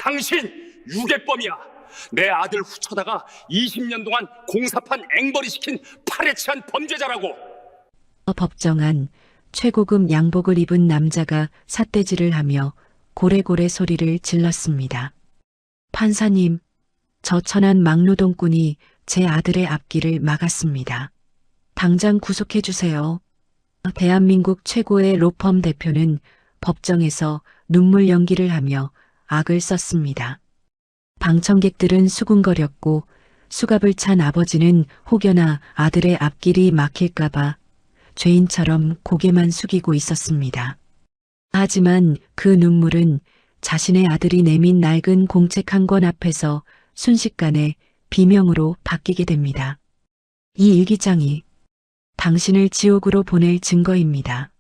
당신 유괴범이야. 내 아들 후쳐다가 20년 동안 공사판 앵벌이 시킨 파렴치한 범죄자라고. 법정안 최고급 양복을 입은 남자가 삿대질을 하며 고래고래 소리를 질렀습니다. 판사님, 저 천한 막노동꾼이 제 아들의 앞길을 막았습니다. 당장 구속해 주세요. 대한민국 최고의 로펌 대표는 법정에서 눈물 연기를 하며 악을 썼습니다. 방청객들은 수군거렸고 수갑을 찬 아버지는 혹여나 아들의 앞길이 막힐까봐 죄인처럼 고개만 숙이고 있었습니다. 하지만 그 눈물은 자신의 아들이 내민 낡은 공책 한 권 앞에서 순식간에 비명으로 바뀌게 됩니다. 이 일기장이 당신을 지옥으로 보낼 증거입니다.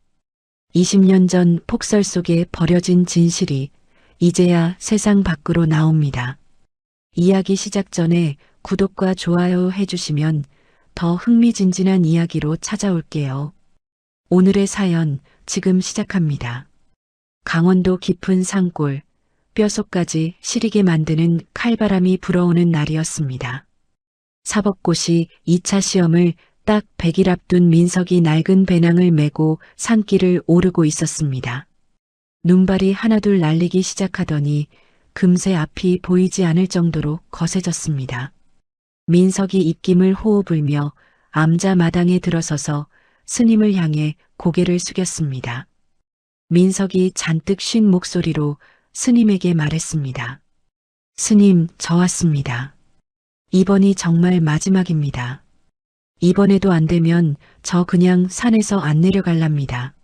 20년 전 폭설 속에 버려진 진실이 이제야 세상 밖으로 나옵니다. 이야기 시작 전에 구독과 좋아요 해주시면 더 흥미진진한 이야기로 찾아올게요. 오늘의 사연 지금 시작합니다. 강원도 깊은 산골, 뼛속까지 시리게 만드는 칼바람이 불어오는 날이었습니다. 사법고시 2차 시험을 딱 100일 앞둔 민석이 낡은 배낭을 메고 산길을 오르고 있었습니다. 눈발이 하나둘 날리기 시작하더니 금세 앞이 보이지 않을 정도로 거세졌습니다. 민석이 입김을 호흡 불며 암자 마당에 들어서서 스님을 향해 고개를 숙였습니다. 민석이 잔뜩 쉰 목소리로 스님에게 말했습니다. 스님, 저 왔습니다. 이번이 정말 마지막입니다. 이번에도 안 되면 저 그냥 산에서 안 내려갈랍니다.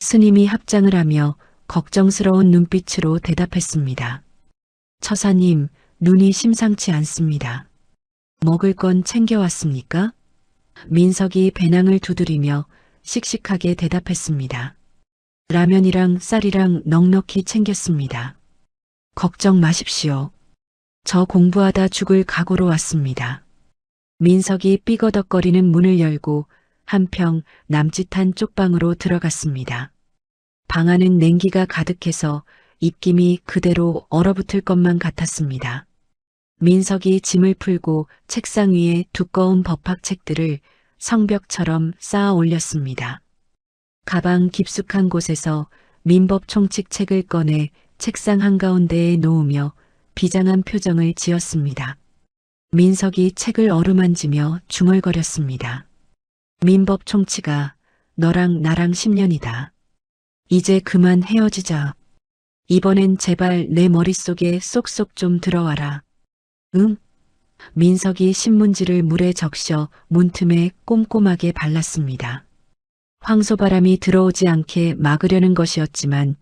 스님이 합장을 하며 걱정스러운 눈빛으로 대답했습니다. 처사님, 눈이 심상치 않습니다. 먹을 건 챙겨왔습니까? 민석이 배낭을 두드리며 씩씩하게 대답했습니다. 라면이랑 쌀이랑 넉넉히 챙겼습니다. 걱정 마십시오. 저 공부하다 죽을 각오로 왔습니다. 민석이 삐거덕거리는 문을 열고 한평 남짓한 쪽방으로 들어갔습니다. 방 안은 냉기가 가득해서 입김이 그대로 얼어붙을 것만 같았습니다. 민석이 짐을 풀고 책상 위에 두꺼운 법학책들을 성벽처럼 쌓아 올렸습니다. 가방 깊숙한 곳에서 민법 총칙 책을 꺼내 책상 한가운데에 놓으며 비장한 표정을 지었습니다. 민석이 책을 어루만지며 중얼거렸습니다. 민법 총칙아, 너랑 나랑 10년이다. 이제 그만 헤어지자. 이번엔 제발 내 머릿속에 쏙쏙 좀 들어와라. 응? 민석이 신문지를 물에 적셔 문틈에 꼼꼼하게 발랐습니다. 황소바람이 들어오지 않게 막으려는 것이었지만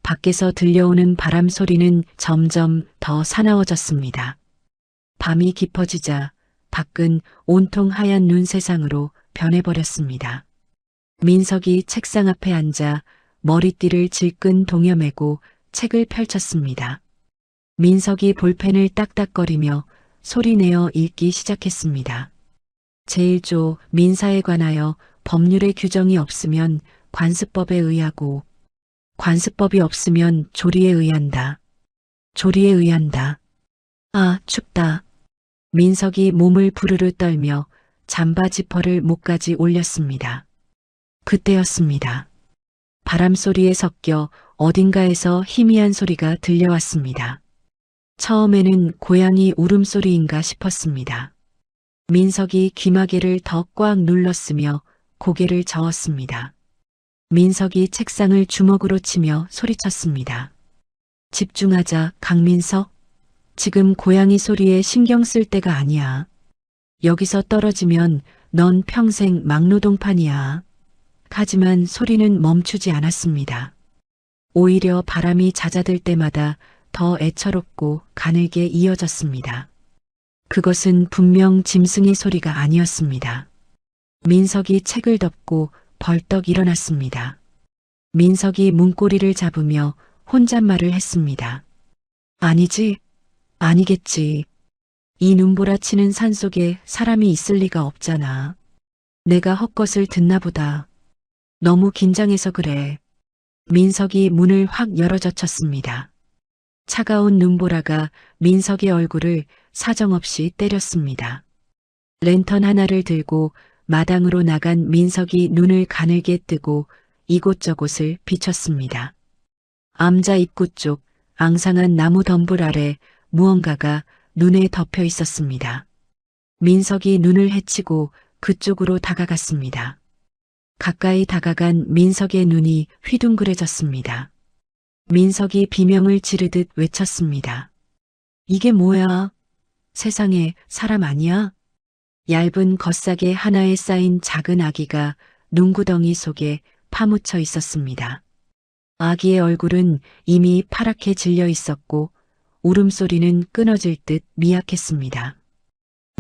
밖에서 들려오는 바람 소리는 점점 더 사나워졌습니다. 밤이 깊어지자 밖은 온통 하얀 눈 세상으로 변해버렸습니다. 민석이 책상 앞에 앉아 머리띠를 질끈 동여매고 책을 펼쳤습니다. 민석이 볼펜을 딱딱거리며 소리내어 읽기 시작했습니다. 제1조 민사에 관하여 법률의 규정이 없으면 관습법에 의하고 관습법이 없으면 조리에 의한다. 조리에 의한다. 아, 춥다. 민석이 몸을 부르르 떨며 잠바 지퍼를 목까지 올렸습니다. 그때였습니다. 바람 소리에 섞여 어딘가에서 희미한 소리가 들려왔습니다. 처음에는 고양이 울음소리인가 싶었습니다. 민석이 귀마개를 더 꽉 눌렀으며 고개를 저었습니다. 민석이 책상을 주먹으로 치며 소리쳤습니다. 집중하자, 강민석. 지금 고양이 소리에 신경 쓸 때가 아니야. 여기서 떨어지면 넌 평생 막노동판이야. 하지만 소리는 멈추지 않았습니다. 오히려 바람이 잦아들 때마다 더 애처롭고 가늘게 이어졌습니다. 그것은 분명 짐승의 소리가 아니었습니다. 민석이 책을 덮고 벌떡 일어났습니다. 민석이 문고리를 잡으며 혼잣말을 했습니다. 아니지, 아니겠지. 이 눈보라치는 산속에 사람이 있을 리가 없잖아. 내가 헛것을 듣나 보다. 너무 긴장해서 그래. 민석이 문을 확 열어젖혔습니다. 차가운 눈보라가 민석의 얼굴을 사정없이 때렸습니다. 랜턴 하나를 들고 마당으로 나간 민석이 눈을 가늘게 뜨고 이곳저곳을 비췄습니다. 암자 입구 쪽 앙상한 나무 덤불 아래 무언가가 눈에 덮여 있었습니다. 민석이 눈을 헤치고 그쪽으로 다가갔습니다. 가까이 다가간 민석의 눈이 휘둥그레졌습니다. 민석이 비명을 지르듯 외쳤습니다. 이게 뭐야? 세상에 사람 아니야? 얇은 겉사계 하나에 쌓인 작은 아기가 눈구덩이 속에 파묻혀 있었습니다. 아기의 얼굴은 이미 파랗게 질려 있었고 울음소리는 끊어질 듯 미약했습니다.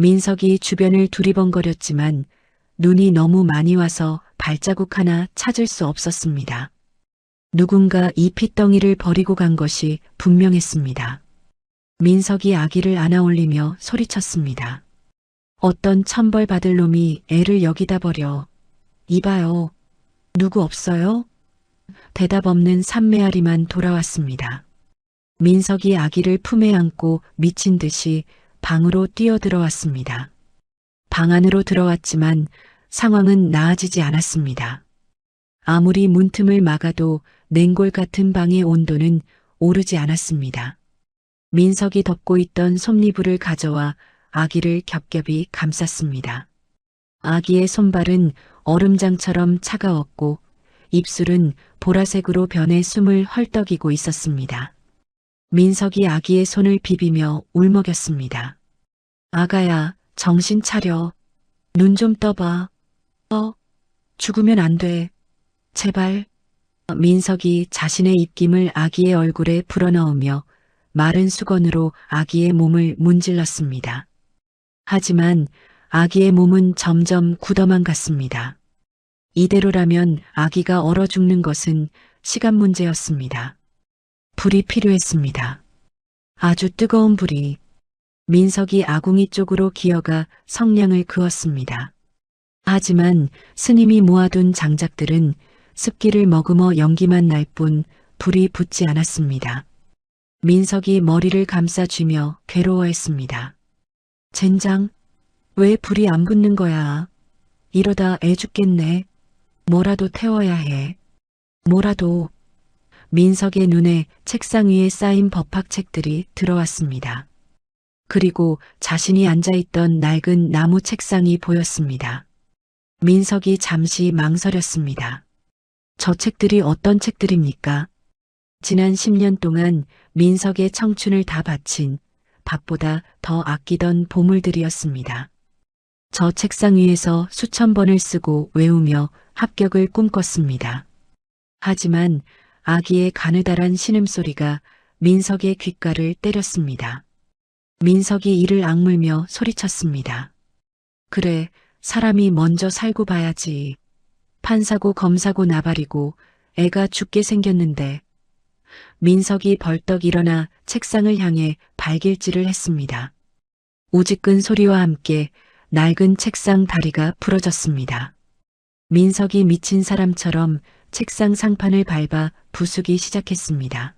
민석이 주변을 두리번거렸지만 눈이 너무 많이 와서 발자국 하나 찾을 수 없었습니다. 누군가 이 핏덩이를 버리고 간 것이 분명했습니다. 민석이 아기를 안아올리며 소리쳤습니다. 어떤 천벌받을 놈이 애를 여기다 버려. 이봐요. 누구 없어요? 대답 없는 산메아리만 돌아왔습니다. 민석이 아기를 품에 안고 미친 듯이 방으로 뛰어들어왔습니다. 방 안으로 들어왔지만 상황은 나아지지 않았습니다. 아무리 문틈을 막아도 냉골 같은 방의 온도는 오르지 않았습니다. 민석이 덮고 있던 솜니부를 가져와 아기를 겹겹이 감쌌습니다. 아기의 손발은 얼음장처럼 차가웠고 입술은 보라색으로 변해 숨을 헐떡이고 있었습니다. 민석이 아기의 손을 비비며 울먹였습니다. 아가야, 정신 차려. 눈 좀 떠봐. 죽으면 안 돼. 제발. 민석이 자신의 입김을 아기의 얼굴에 불어넣으며 마른 수건으로 아기의 몸을 문질렀습니다. 하지만 아기의 몸은 점점 굳어만 갔습니다. 이대로라면 아기가 얼어 죽는 것은 시간 문제였습니다. 불이 필요했습니다. 아주 뜨거운 불이. 민석이 아궁이 쪽으로 기어가 성냥을 그었습니다. 하지만 스님이 모아둔 장작들은 습기를 머금어 연기만 날 뿐 불이 붙지 않았습니다. 민석이 머리를 감싸쥐며 괴로워했습니다. 젠장, 왜 불이 안 붙는 거야? 이러다 애 죽겠네. 뭐라도 태워야 해. 뭐라도. 민석의 눈에 책상 위에 쌓인 법학책들이 들어왔습니다. 그리고 자신이 앉아있던 낡은 나무 책상이 보였습니다. 민석이 잠시 망설였습니다. 저 책들이 어떤 책들입니까? 지난 10년 동안 민석의 청춘을 다 바친 밥보다 더 아끼던 보물들이었습니다. 저 책상 위에서 수천 번을 쓰고 외우며 합격을 꿈꿨습니다. 하지만 아기의 가느다란 신음소리가 민석의 귓가를 때렸습니다. 민석이 이를 악물며 소리쳤습니다. 그래, 사람이 먼저 살고 봐야지. 판사고 검사고 나발이고 애가 죽게 생겼는데. 민석이 벌떡 일어나 책상을 향해 발길질을 했습니다. 우지끈 소리와 함께 낡은 책상 다리가 부러졌습니다. 민석이 미친 사람처럼 책상 상판을 밟아 부수기 시작했습니다.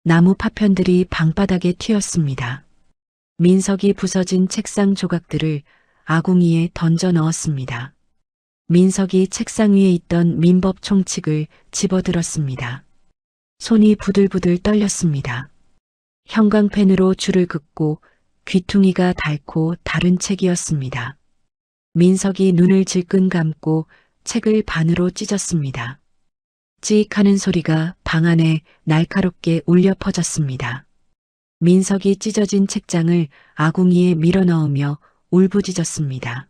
나무 파편들이 방바닥에 튀었습니다. 민석이 부서진 책상 조각들을 아궁이에 던져 넣었습니다. 민석이 책상 위에 있던 민법 총칙을 집어들었습니다. 손이 부들부들 떨렸습니다. 형광펜으로 줄을 긋고 귀퉁이가 닳고 다른 책이었습니다. 민석이 눈을 질끈 감고 책을 반으로 찢었습니다. 찌익 하는 소리가 방 안에 날카롭게 울려 퍼졌습니다. 민석이 찢어진 책장을 아궁이에 밀어넣으며 울부짖었습니다.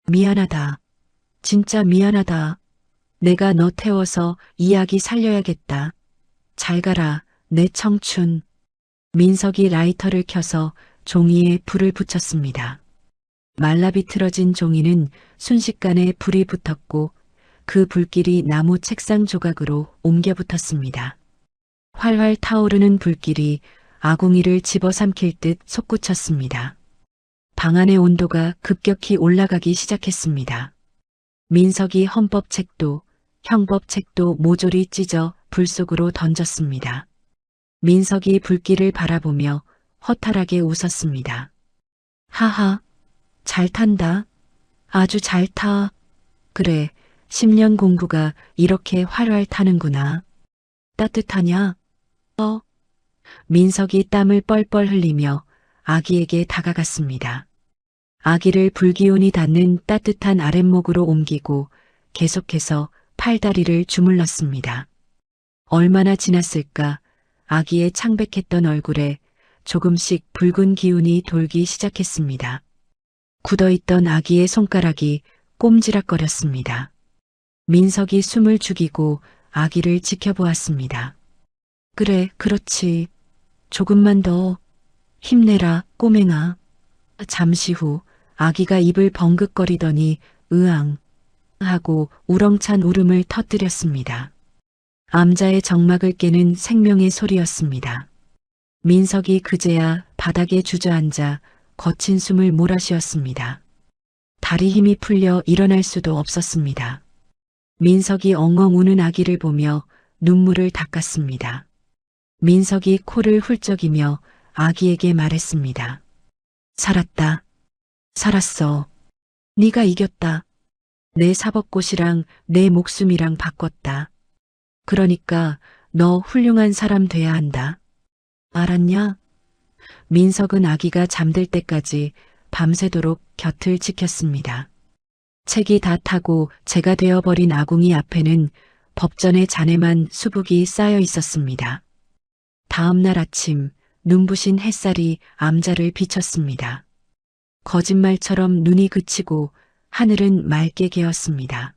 미안하다. 진짜 미안하다. 내가 너 태워서 이 아기 살려야겠다. 잘 가라, 내 청춘. 민석이 라이터를 켜서 종이에 불을 붙였습니다. 말라비틀어진 종이는 순식간에 불이 붙었고 그 불길이 나무 책상 조각으로 옮겨 붙었습니다. 활활 타오르는 불길이 아궁이를 집어삼킬 듯 솟구쳤습니다. 방 안의 온도가 급격히 올라가기 시작했습니다. 민석이 헌법책도 형법책도 모조리 찢어 불 속으로 던졌습니다. 민석이 불길을 바라보며 허탈하게 웃었습니다. 하하, 잘 탄다. 아주 잘 타. 그래, 10년 공부가 이렇게 활활 타는구나. 따뜻하냐? 민석이 땀을 뻘뻘 흘리며 아기에게 다가갔습니다. 아기를 불기운이 닿는 따뜻한 아랫목으로 옮기고 계속해서 팔다리를 주물렀습니다. 얼마나 지났을까 아기의 창백했던 얼굴에 조금씩 붉은 기운이 돌기 시작했습니다. 굳어있던 아기의 손가락이 꼼지락거렸습니다. 민석이 숨을 죽이고 아기를 지켜보았습니다. 그래, 그렇지. 조금만 더 힘내라, 꼬맹아. 잠시 후 아기가 입을 벙긋거리더니 으앙 하고 우렁찬 울음을 터뜨렸습니다. 암자의 정막을 깨는 생명의 소리였습니다. 민석이 그제야 바닥에 주저앉아 거친 숨을 몰아쉬었습니다. 다리 힘이 풀려 일어날 수도 없었습니다. 민석이 엉엉 우는 아기를 보며 눈물을 닦았습니다. 민석이 코를 훌쩍이며 아기에게 말했습니다. 살았다. 살았어. 네가 이겼다. 내 사법고시랑 내 목숨이랑 바꿨다. 그러니까 너 훌륭한 사람 돼야 한다. 알았냐? 민석은 아기가 잠들 때까지 밤새도록 곁을 지켰습니다. 책이 다 타고 재가 되어버린 아궁이 앞에는 법전의 잔해만 수북이 쌓여 있었습니다. 다음 날 아침 눈부신 햇살이 암자를 비쳤습니다. 거짓말처럼 눈이 그치고 하늘은 맑게 개었습니다.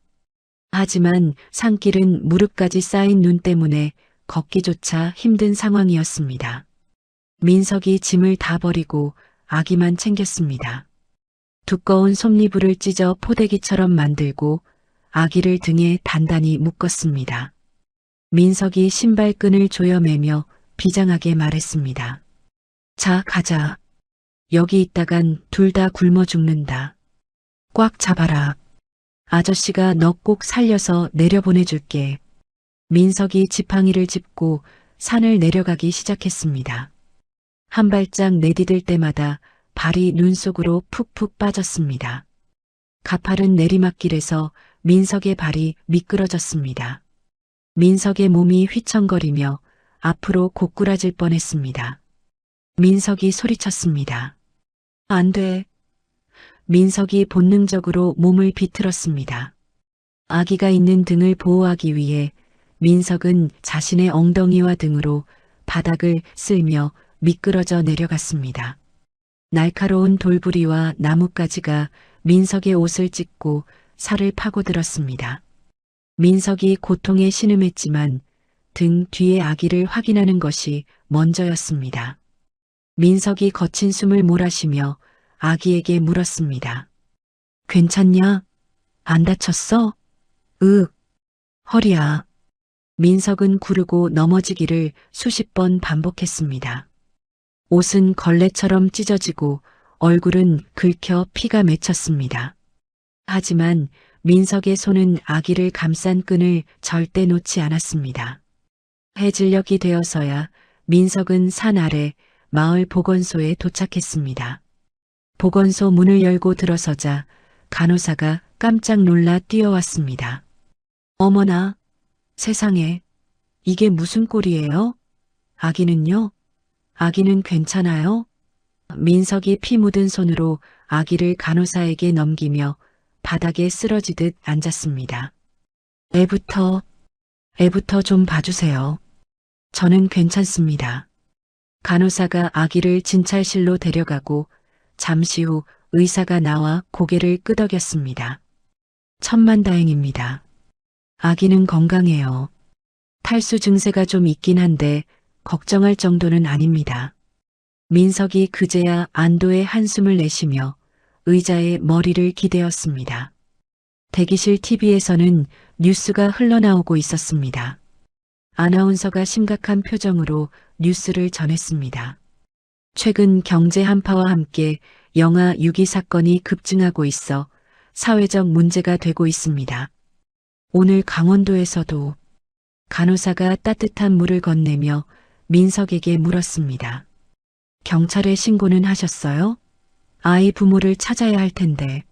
하지만 산길은 무릎까지 쌓인 눈 때문에 걷기조차 힘든 상황이었습니다. 민석이 짐을 다 버리고 아기만 챙겼습니다. 두꺼운 솜니부를 찢어 포대기처럼 만들고 아기를 등에 단단히 묶었습니다. 민석이 신발끈을 조여매며 비장하게 말했습니다. 자, 가자. 여기 있다간 둘 다 굶어 죽는다. 꽉 잡아라. 아저씨가 너 꼭 살려서 내려보내줄게. 민석이 지팡이를 짚고 산을 내려가기 시작했습니다. 한 발짝 내디딜 때마다 발이 눈 속으로 푹푹 빠졌습니다. 가파른 내리막길에서 민석의 발이 미끄러졌습니다. 민석의 몸이 휘청거리며 앞으로 고꾸라질 뻔했습니다. 민석이 소리쳤습니다. 안 돼. 민석이 본능적으로 몸을 비틀었습니다. 아기가 있는 등을 보호하기 위해 민석은 자신의 엉덩이와 등으로 바닥을 쓸며 미끄러져 내려갔습니다. 날카로운 돌부리와 나뭇가지가 민석의 옷을 찢고 살을 파고들었습니다. 민석이 고통에 신음했지만 등 뒤에 아기를 확인하는 것이 먼저였습니다. 민석이 거친 숨을 몰아쉬며 아기에게 물었습니다. 괜찮냐? 안 다쳤어? 허리야. 민석은 구르고 넘어지기를 수십 번 반복했습니다. 옷은 걸레처럼 찢어지고 얼굴은 긁혀 피가 맺혔습니다. 하지만 민석의 손은 아기를 감싼 끈을 절대 놓지 않았습니다. 해질녘이 되어서야 민석은 산 아래 마을 보건소에 도착했습니다. 보건소 문을 열고 들어서자 간호사가 깜짝 놀라 뛰어왔습니다. 어머나, 세상에, 이게 무슨 꼴이에요? 아기는요? 아기는 괜찮아요? 민석이 피 묻은 손으로 아기를 간호사에게 넘기며 바닥에 쓰러지듯 앉았습니다. 애부터 좀 봐주세요. 저는 괜찮습니다. 간호사가 아기를 진찰실로 데려가고 잠시 후 의사가 나와 고개를 끄덕였습니다. 천만다행입니다. 아기는 건강해요. 탈수 증세가 좀 있긴 한데 걱정할 정도는 아닙니다. 민석이 그제야 안도의 한숨을 내쉬며 의자에 머리를 기대었습니다. 대기실 TV에서는 뉴스가 흘러나오고 있었습니다. 아나운서가 심각한 표정으로 뉴스를 전했습니다. 최근 경제 한파와 함께 영아 유기 사건이 급증하고 있어 사회적 문제가 되고 있습니다. 오늘 강원도에서도 간호사가 따뜻한 물을 건네며 민석에게 물었습니다. 경찰에 신고는 하셨어요? 아이 부모를 찾아야 할 텐데.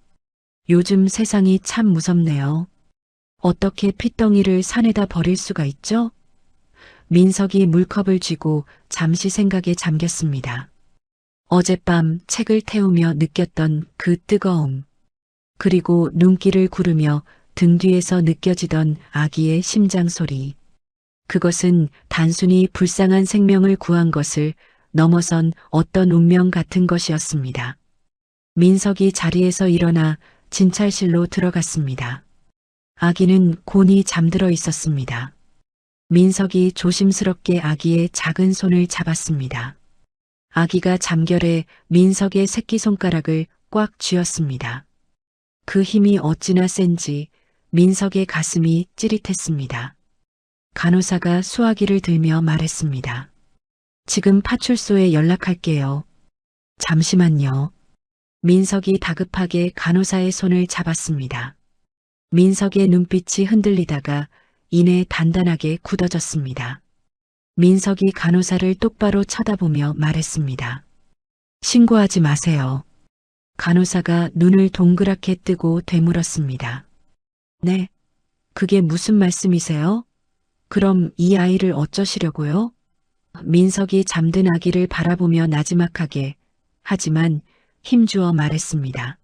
요즘 세상이 참 무섭네요. 어떻게 핏덩이를 산에다 버릴 수가 있죠? 민석이 물컵을 쥐고 잠시 생각에 잠겼습니다. 어젯밤 책을 태우며 느꼈던 그 뜨거움, 그리고 눈길을 구르며 등 뒤에서 느껴지던 아기의 심장 소리. 그것은 단순히 불쌍한 생명을 구한 것을 넘어선 어떤 운명 같은 것이었습니다. 민석이 자리에서 일어나 진찰실로 들어갔습니다. 아기는 곤히 잠들어 있었습니다. 민석이 조심스럽게 아기의 작은 손을 잡았습니다. 아기가 잠결에 민석의 새끼손가락을 꽉 쥐었습니다. 그 힘이 어찌나 센지 민석의 가슴이 찌릿했습니다. 간호사가 수화기를 들며 말했습니다. 지금 파출소에 연락할게요. 잠시만요. 민석이 다급하게 간호사의 손을 잡았습니다. 민석의 눈빛이 흔들리다가 이내 단단하게 굳어졌습니다. 민석이 간호사를 똑바로 쳐다보며 말했습니다. 신고하지 마세요. 간호사가 눈을 동그랗게 뜨고 되물었습니다. 네? 그게 무슨 말씀이세요? 그럼 이 아이를 어쩌시려고요? 민석이 잠든 아기를 바라보며 나지막하게 하지만 힘주어 말했습니다.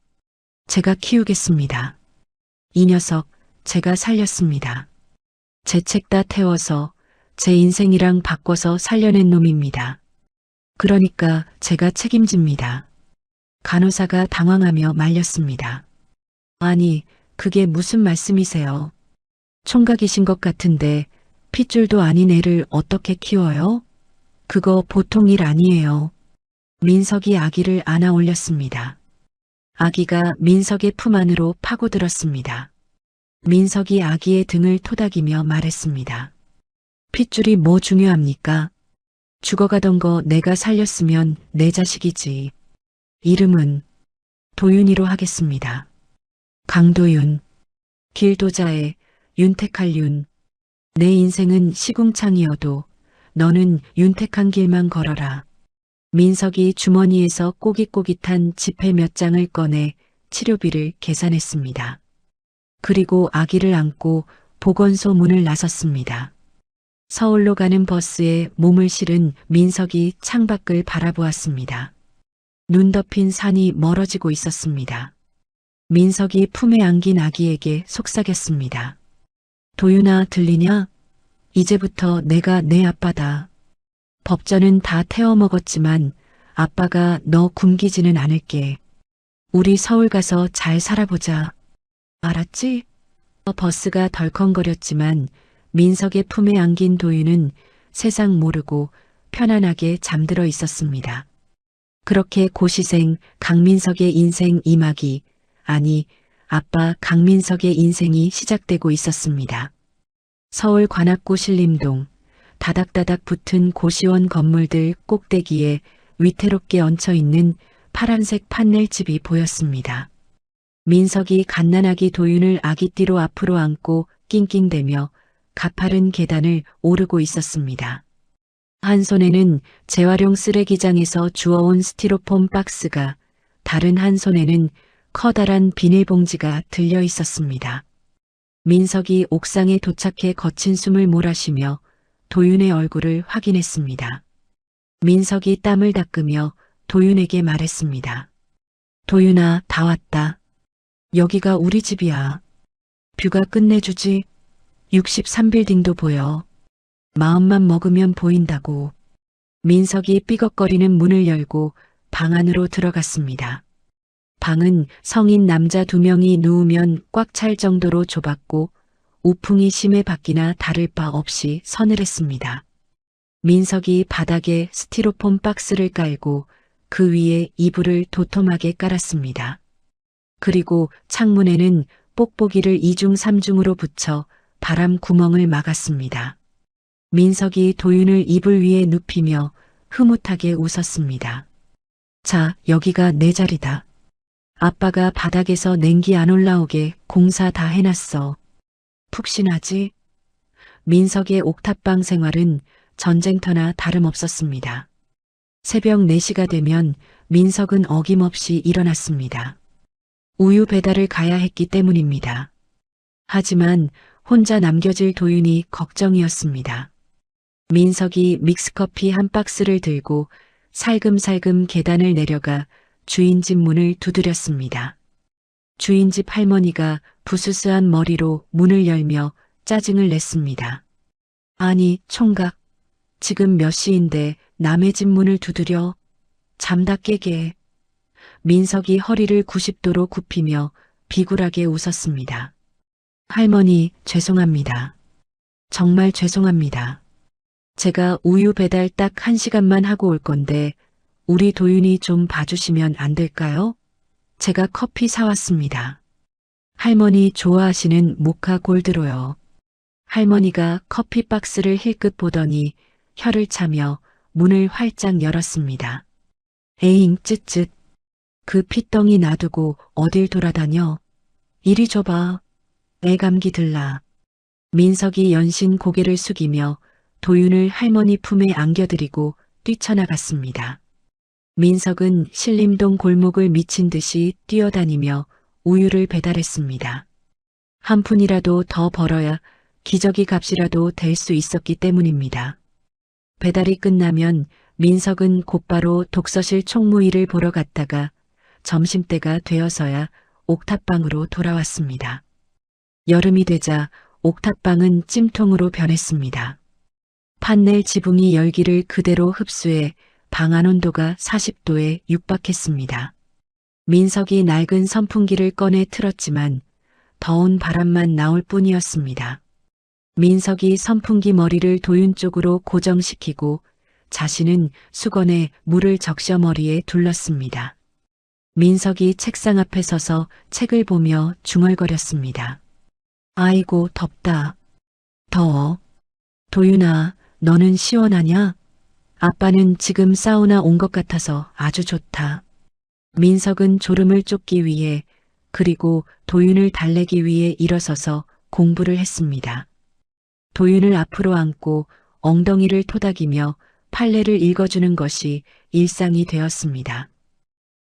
제가 키우겠습니다. 이 녀석 제가 살렸습니다. 제 책 다 태워서 제 인생이랑 바꿔서 살려낸 놈입니다. 그러니까 제가 책임집니다. 간호사가 당황하며 말렸습니다. 아니, 그게 무슨 말씀이세요? 총각이신 것 같은데 핏줄도 아닌 애를 어떻게 키워요? 그거 보통 일 아니에요. 민석이 아기를 안아 올렸습니다. 아기가 민석의 품 안으로 파고들었습니다. 민석이 아기의 등을 토닥이며 말했습니다. 핏줄이 뭐 중요합니까? 죽어가던 거 내가 살렸으면 내 자식이지. 이름은 도윤이로 하겠습니다. 강도윤, 길도자의 윤택할 윤. 내 인생은 시궁창이어도 너는 윤택한 길만 걸어라. 민석이 주머니에서 꼬깃꼬깃한 지폐 몇 장을 꺼내 치료비를 계산했습니다. 그리고 아기를 안고 보건소 문을 나섰습니다. 서울로 가는 버스에 몸을 실은 민석이 창밖을 바라보았습니다. 눈 덮인 산이 멀어지고 있었습니다. 민석이 품에 안긴 아기에게 속삭였습니다. 도윤아, 들리냐? 이제부터 내가 내 아빠다. 법전은 다 태워먹었지만 아빠가 너 굶기지는 않을게. 우리 서울 가서 잘 살아보자. 알았지? 버스가 덜컹거렸지만 민석의 품에 안긴 도윤은 세상 모르고 편안하게 잠들어 있었습니다. 그렇게 고시생 강민석의 인생 이막이, 아니 아빠 강민석의 인생이 시작되고 있었습니다. 서울 관악구 신림동, 다닥다닥 붙은 고시원 건물들 꼭대기에 위태롭게 얹혀있는 파란색 판넬집이 보였습니다. 민석이 갓난아기 도윤을 아기띠로 앞으로 안고 낑낑대며 가파른 계단을 오르고 있었습니다. 한 손에는 재활용 쓰레기장에서 주워온 스티로폼 박스가, 다른 한 손에는 커다란 비닐봉지가 들려 있었습니다. 민석이 옥상에 도착해 거친 숨을 몰아쉬며 도윤의 얼굴을 확인했습니다. 민석이 땀을 닦으며 도윤에게 말했습니다. 도윤아, 다 왔다. 여기가 우리 집이야. 뷰가 끝내주지. 63빌딩도 보여. 마음만 먹으면 보인다고. 민석이 삐걱거리는 문을 열고 방 안으로 들어갔습니다. 방은 성인 남자 2명이 누우면 꽉 찰 정도로 좁았고 우풍이 심해 밖이나 다를 바 없이 서늘했습니다. 민석이 바닥에 스티로폼 박스를 깔고 그 위에 이불을 도톰하게 깔았습니다. 그리고 창문에는 뽁뽁이를 2중 3중으로 붙여 바람 구멍을 막았습니다. 민석이 도윤을 이불 위에 눕히며 흐뭇하게 웃었습니다. 자, 여기가 내 자리다. 아빠가 바닥에서 냉기 안 올라오게 공사 다 해놨어. 푹신하지? 민석의 옥탑방 생활은 전쟁터나 다름없었습니다. 새벽 4시가 되면 민석은 어김없이 일어났습니다. 우유 배달을 가야 했기 때문입니다. 하지만 혼자 남겨질 도윤이 걱정이었습니다. 민석이 믹스커피 한 박스를 들고 살금살금 계단을 내려가 주인집 문을 두드렸습니다. 주인집 할머니가 부스스한 머리로 문을 열며 짜증을 냈습니다. 아니, 총각, 지금 몇 시인데 남의 집 문을 두드려? 잠다 깨게. 민석이 허리를 90도로 굽히며 비굴하게 웃었습니다. 할머니, 죄송합니다. 정말 죄송합니다. 제가 우유 배달 딱 1시간만 하고 올 건데 우리 도윤이 좀 봐주시면 안 될까요? 제가 커피 사왔습니다. 할머니 좋아하시는 모카 골드로요. 할머니가 커피 박스를 힐끗 보더니 혀를 차며 문을 활짝 열었습니다. 에잉 쯧쯧. 그 핏덩이 놔두고 어딜 돌아다녀. 이리 줘봐. 애 감기 들라. 민석이 연신 고개를 숙이며 도윤을 할머니 품에 안겨드리고 뛰쳐나갔습니다. 민석은 신림동 골목을 미친 듯이 뛰어다니며 우유를 배달했습니다. 한 푼이라도 더 벌어야 기저귀 값이라도 될 수 있었기 때문입니다. 배달이 끝나면 민석은 곧바로 독서실 총무일을 보러 갔다가 점심때가 되어서야 옥탑방으로 돌아왔습니다. 여름이 되자 옥탑방은 찜통으로 변했습니다. 판넬 지붕이 열기를 그대로 흡수해 방 안 온도가 40도에 육박했습니다. 민석이 낡은 선풍기를 꺼내 틀었지만 더운 바람만 나올 뿐이었습니다. 민석이 선풍기 머리를 도윤 쪽으로 고정시키고 자신은 수건에 물을 적셔 머리에 둘렀습니다. 민석이 책상 앞에 서서 책을 보며 중얼거렸습니다. 아이고 덥다. 더워. 도윤아, 너는 시원하냐? 아빠는 지금 사우나 온 것 같아서 아주 좋다. 민석은 졸음을 쫓기 위해 그리고 도윤을 달래기 위해 일어서서 공부를 했습니다. 도윤을 앞으로 안고 엉덩이를 토닥이며 판례를 읽어주는 것이 일상이 되었습니다.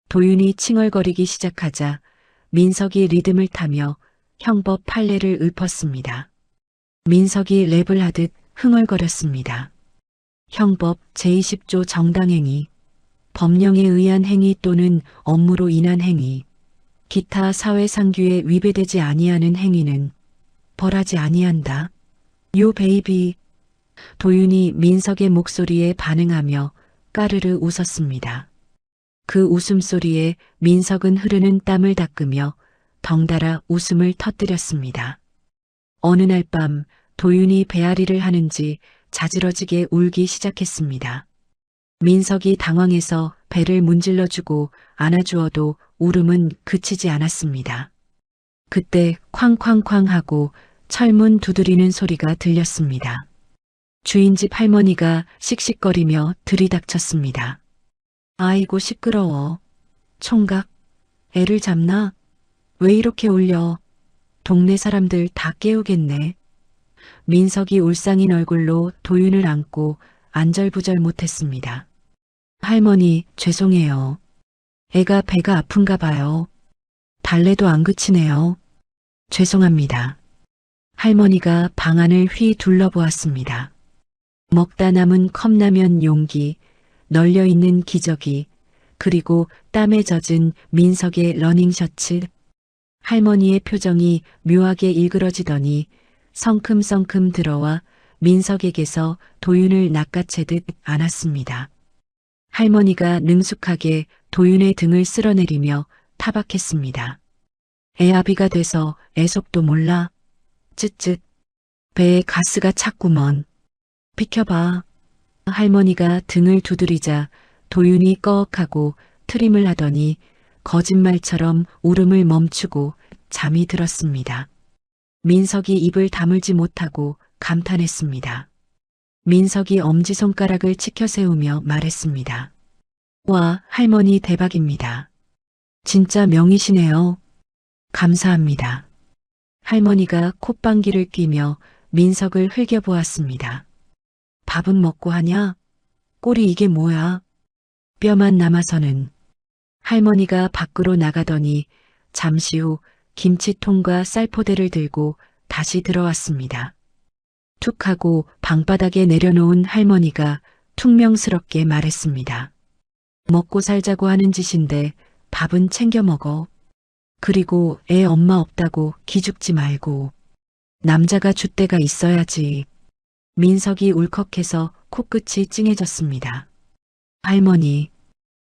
도윤이 칭얼거리기 시작하자 민석이 리듬을 타며 형법 판례를 읊었습니다. 민석이 랩을 하듯 흥얼거렸습니다. 형법 제20조 정당행위, 법령에 의한 행위 또는 업무로 인한 행위, 기타 사회상규에 위배되지 아니하는 행위는 벌하지 아니한다. 요 베이비. 도윤이 민석의 목소리에 반응하며 까르르 웃었습니다. 그 웃음소리에 민석은 흐르는 땀을 닦으며 덩달아 웃음을 터뜨렸습니다. 어느 날 밤 도윤이 배앓이를 하는지 자지러지게 울기 시작했습니다. 민석이 당황해서 배를 문질러주고 안아주어도 울음은 그치지 않았습니다. 그때 쾅쾅쾅 하고 철문 두드리는 소리가 들렸습니다. 주인집 할머니가 씩씩거리며 들이닥쳤습니다. 아이고 시끄러워. 총각, 애를 잡나? 왜 이렇게 울려? 동네 사람들 다 깨우겠네. 민석이 울상인 얼굴로 도윤을 안고 안절부절 못했습니다. 할머니, 죄송해요. 애가 배가 아픈가 봐요. 달래도 안 그치네요. 죄송합니다. 할머니가 방 안을 휘 둘러보았습니다. 먹다 남은 컵라면 용기, 널려있는 기저귀, 그리고 땀에 젖은 민석의 러닝셔츠. 할머니의 표정이 묘하게 일그러지더니 성큼성큼 들어와 민석에게서 도윤을 낚아채듯 안았습니다. 할머니가 능숙하게 도윤의 등을 쓸어내리며 타박했습니다. 애아비가 돼서 애속도 몰라. 쯧쯧. 배에 가스가 찼구먼. 비켜봐. 할머니가 등을 두드리자 도윤이 꺼억하고 트림을 하더니 거짓말처럼 울음을 멈추고 잠이 들었습니다. 민석이 입을 다물지 못하고 감탄했습니다. 민석이 엄지손가락을 치켜 세우며 말했습니다. 와, 할머니 대박입니다. 진짜 명이시네요. 감사합니다. 할머니가 콧방귀를 뀌며 민석을 흘겨보았습니다. 밥은 먹고 하냐? 꼴이 이게 뭐야? 뼈만 남아서는. 할머니가 밖으로 나가더니 잠시 후 김치통과 쌀포대를 들고 다시 들어왔습니다. 툭 하고 방바닥에 내려놓은 할머니가 퉁명스럽게 말했습니다. 먹고 살자고 하는 짓인데 밥은 챙겨 먹어. 그리고 애 엄마 없다고 기죽지 말고. 남자가 줏대가 있어야지. 민석이 울컥해서 코끝이 찡해졌습니다. 할머니,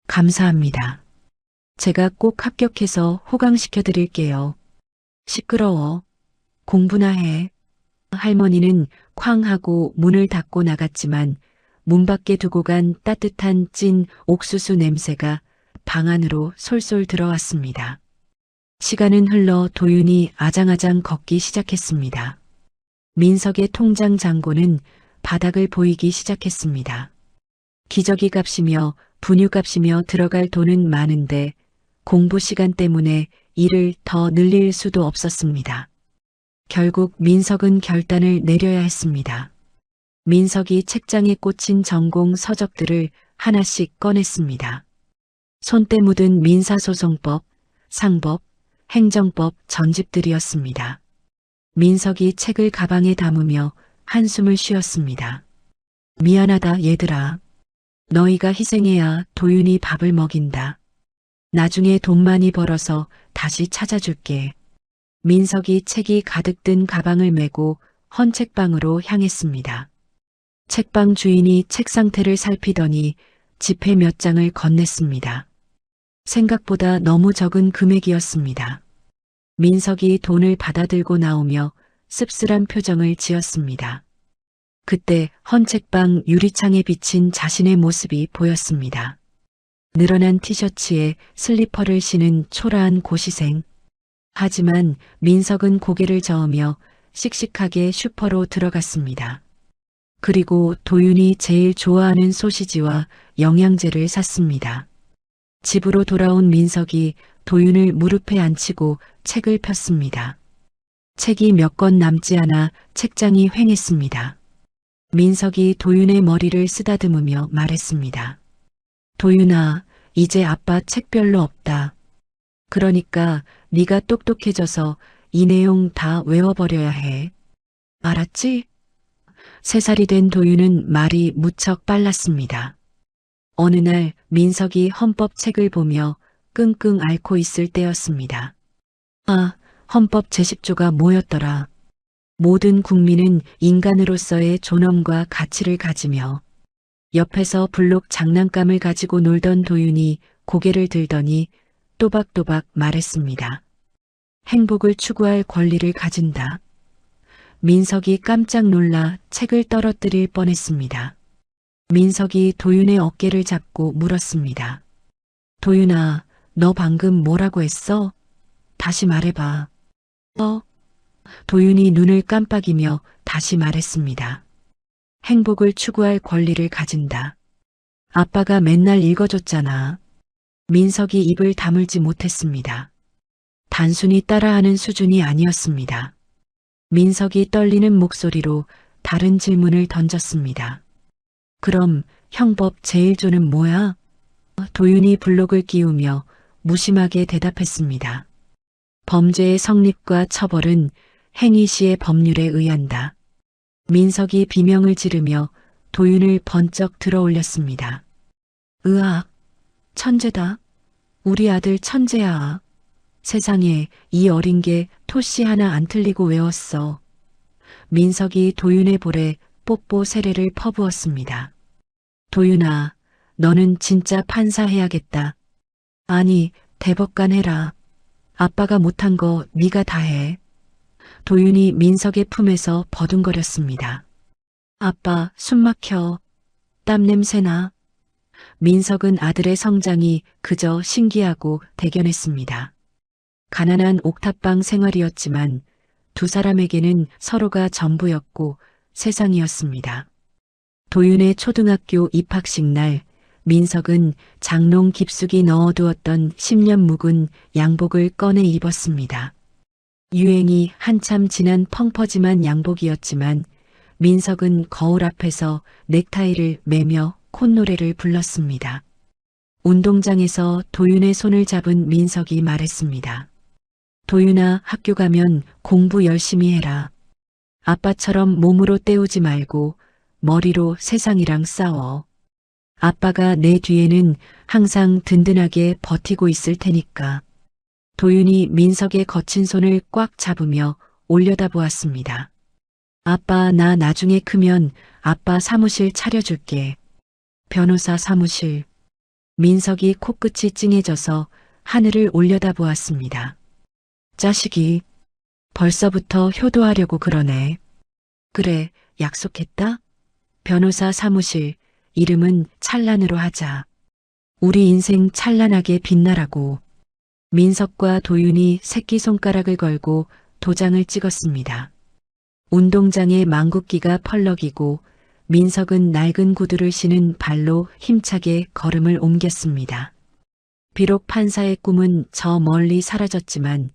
감사합니다. 제가 꼭 합격해서 호강시켜 드릴게요. 시끄러워. 공부나 해. 할머니는 쾅 하고 문을 닫고 나갔지만 문 밖에 두고 간 따뜻한 찐 옥수수 냄새가 방 안으로 솔솔 들어왔습니다. 시간은 흘러 도윤이 아장아장 걷기 시작했습니다. 민석의 통장 잔고는 바닥을 보이기 시작했습니다. 기저귀 값이며 분유 값이며 들어갈 돈은 많은데 공부 시간 때문에 일을 더 늘릴 수도 없었습니다. 결국 민석은 결단을 내려야 했습니다. 민석이 책장에 꽂힌 전공 서적들을 하나씩 꺼냈습니다. 손때 묻은 민사소송법, 상법, 행정법 전집들이었습니다. 민석이 책을 가방에 담으며 한숨을 쉬었습니다. 미안하다 얘들아. 너희가 희생해야 도윤이 밥을 먹인다. 나중에 돈 많이 벌어서 다시 찾아줄게. 민석이 책이 가득 든 가방을 메고 헌책방으로 향했습니다. 책방 주인이 책 상태를 살피더니 지폐 몇 장을 건넸습니다. 생각보다 너무 적은 금액이었습니다. 민석이 돈을 받아들고 나오며 씁쓸한 표정을 지었습니다. 그때 헌책방 유리창에 비친 자신의 모습이 보였습니다. 늘어난 티셔츠에 슬리퍼를 신은 초라한 고시생. 하지만 민석은 고개를 저으며 씩씩하게 슈퍼로 들어갔습니다. 그리고 도윤이 제일 좋아하는 소시지와 영양제를 샀습니다. 집으로 돌아온 민석이 도윤을 무릎에 앉히고 책을 폈습니다. 책이 몇 권 남지 않아 책장이 휑했습니다. 민석이 도윤의 머리를 쓰다듬으며 말했습니다. 도윤아, 이제 아빠 책 별로 없다. 그러니까 네가 똑똑해져서 이 내용 다 외워버려야 해. 알았지? 3살이 된 도윤은 말이 무척 빨랐습니다. 어느 날 민석이 헌법 책을 보며 끙끙 앓고 있을 때였습니다. 아, 헌법 제10조가 뭐였더라. 모든 국민은 인간으로서의 존엄과 가치를 가지며. 옆에서 블록 장난감을 가지고 놀던 도윤이 고개를 들더니 또박또박 말했습니다. 행복을 추구할 권리를 가진다. 민석이 깜짝 놀라 책을 떨어뜨릴 뻔했습니다. 민석이 도윤의 어깨를 잡고 물었습니다. 도윤아, 너 방금 뭐라고 했어? 다시 말해봐. 도윤이 눈을 깜빡이며 다시 말했습니다. 행복을 추구할 권리를 가진다. 아빠가 맨날 읽어줬잖아. 민석이 입을 다물지 못했습니다. 단순히 따라하는 수준이 아니었습니다. 민석이 떨리는 목소리로 다른 질문을 던졌습니다. 그럼 형법 제1조는 뭐야? 도윤이 블록을 끼우며 무심하게 대답했습니다. 범죄의 성립과 처벌은 행위시의 법률에 의한다. 민석이 비명을 지르며 도윤을 번쩍 들어올렸습니다. 으악, 천재다. 우리 아들 천재야. 세상에 이 어린 게 토씨 하나 안 틀리고 외웠어. 민석이 도윤의 볼에 뽀뽀 세례를 퍼부었습니다. 도윤아, 너는 진짜 판사 해야겠다. 아니, 대법관 해라. 아빠가 못한 거 네가 다 해. 도윤이 민석의 품에서 버둥거렸습니다. 아빠, 숨 막혀. 땀 냄새나. 민석은 아들의 성장이 그저 신기하고 대견했습니다. 가난한 옥탑방 생활이었지만 두 사람에게는 서로가 전부였고 세상이었습니다. 도윤의 초등학교 입학식 날 민석은 장롱 깊숙이 넣어두었던 10년 묵은 양복을 꺼내 입었습니다. 유행이 한참 지난 펑퍼짐한 양복이었지만 민석은 거울 앞에서 넥타이를 매며 콧노래를 불렀습니다. 운동장에서 도윤의 손을 잡은 민석이 말했습니다. 도윤아, 학교 가면 공부 열심히 해라. 아빠처럼 몸으로 때우지 말고 머리로 세상이랑 싸워. 아빠가 내 뒤에는 항상 든든하게 버티고 있을 테니까. 도윤이 민석의 거친 손을 꽉 잡으며 올려다보았습니다. 아빠, 나 나중에 크면 아빠 사무실 차려줄게. 변호사 사무실. 민석이 코끝이 찡해져서 하늘을 올려다보았습니다. 자식이 벌써부터 효도하려고 그러네. 그래, 약속했다? 변호사 사무실, 이름은 찬란으로 하자. 우리 인생 찬란하게 빛나라고. 민석과 도윤이 새끼손가락을 걸고 도장을 찍었습니다. 운동장에 망국기가 펄럭이고 민석은 낡은 구두를 신은 발로 힘차게 걸음을 옮겼습니다. 비록 판사의 꿈은 저 멀리 사라졌지만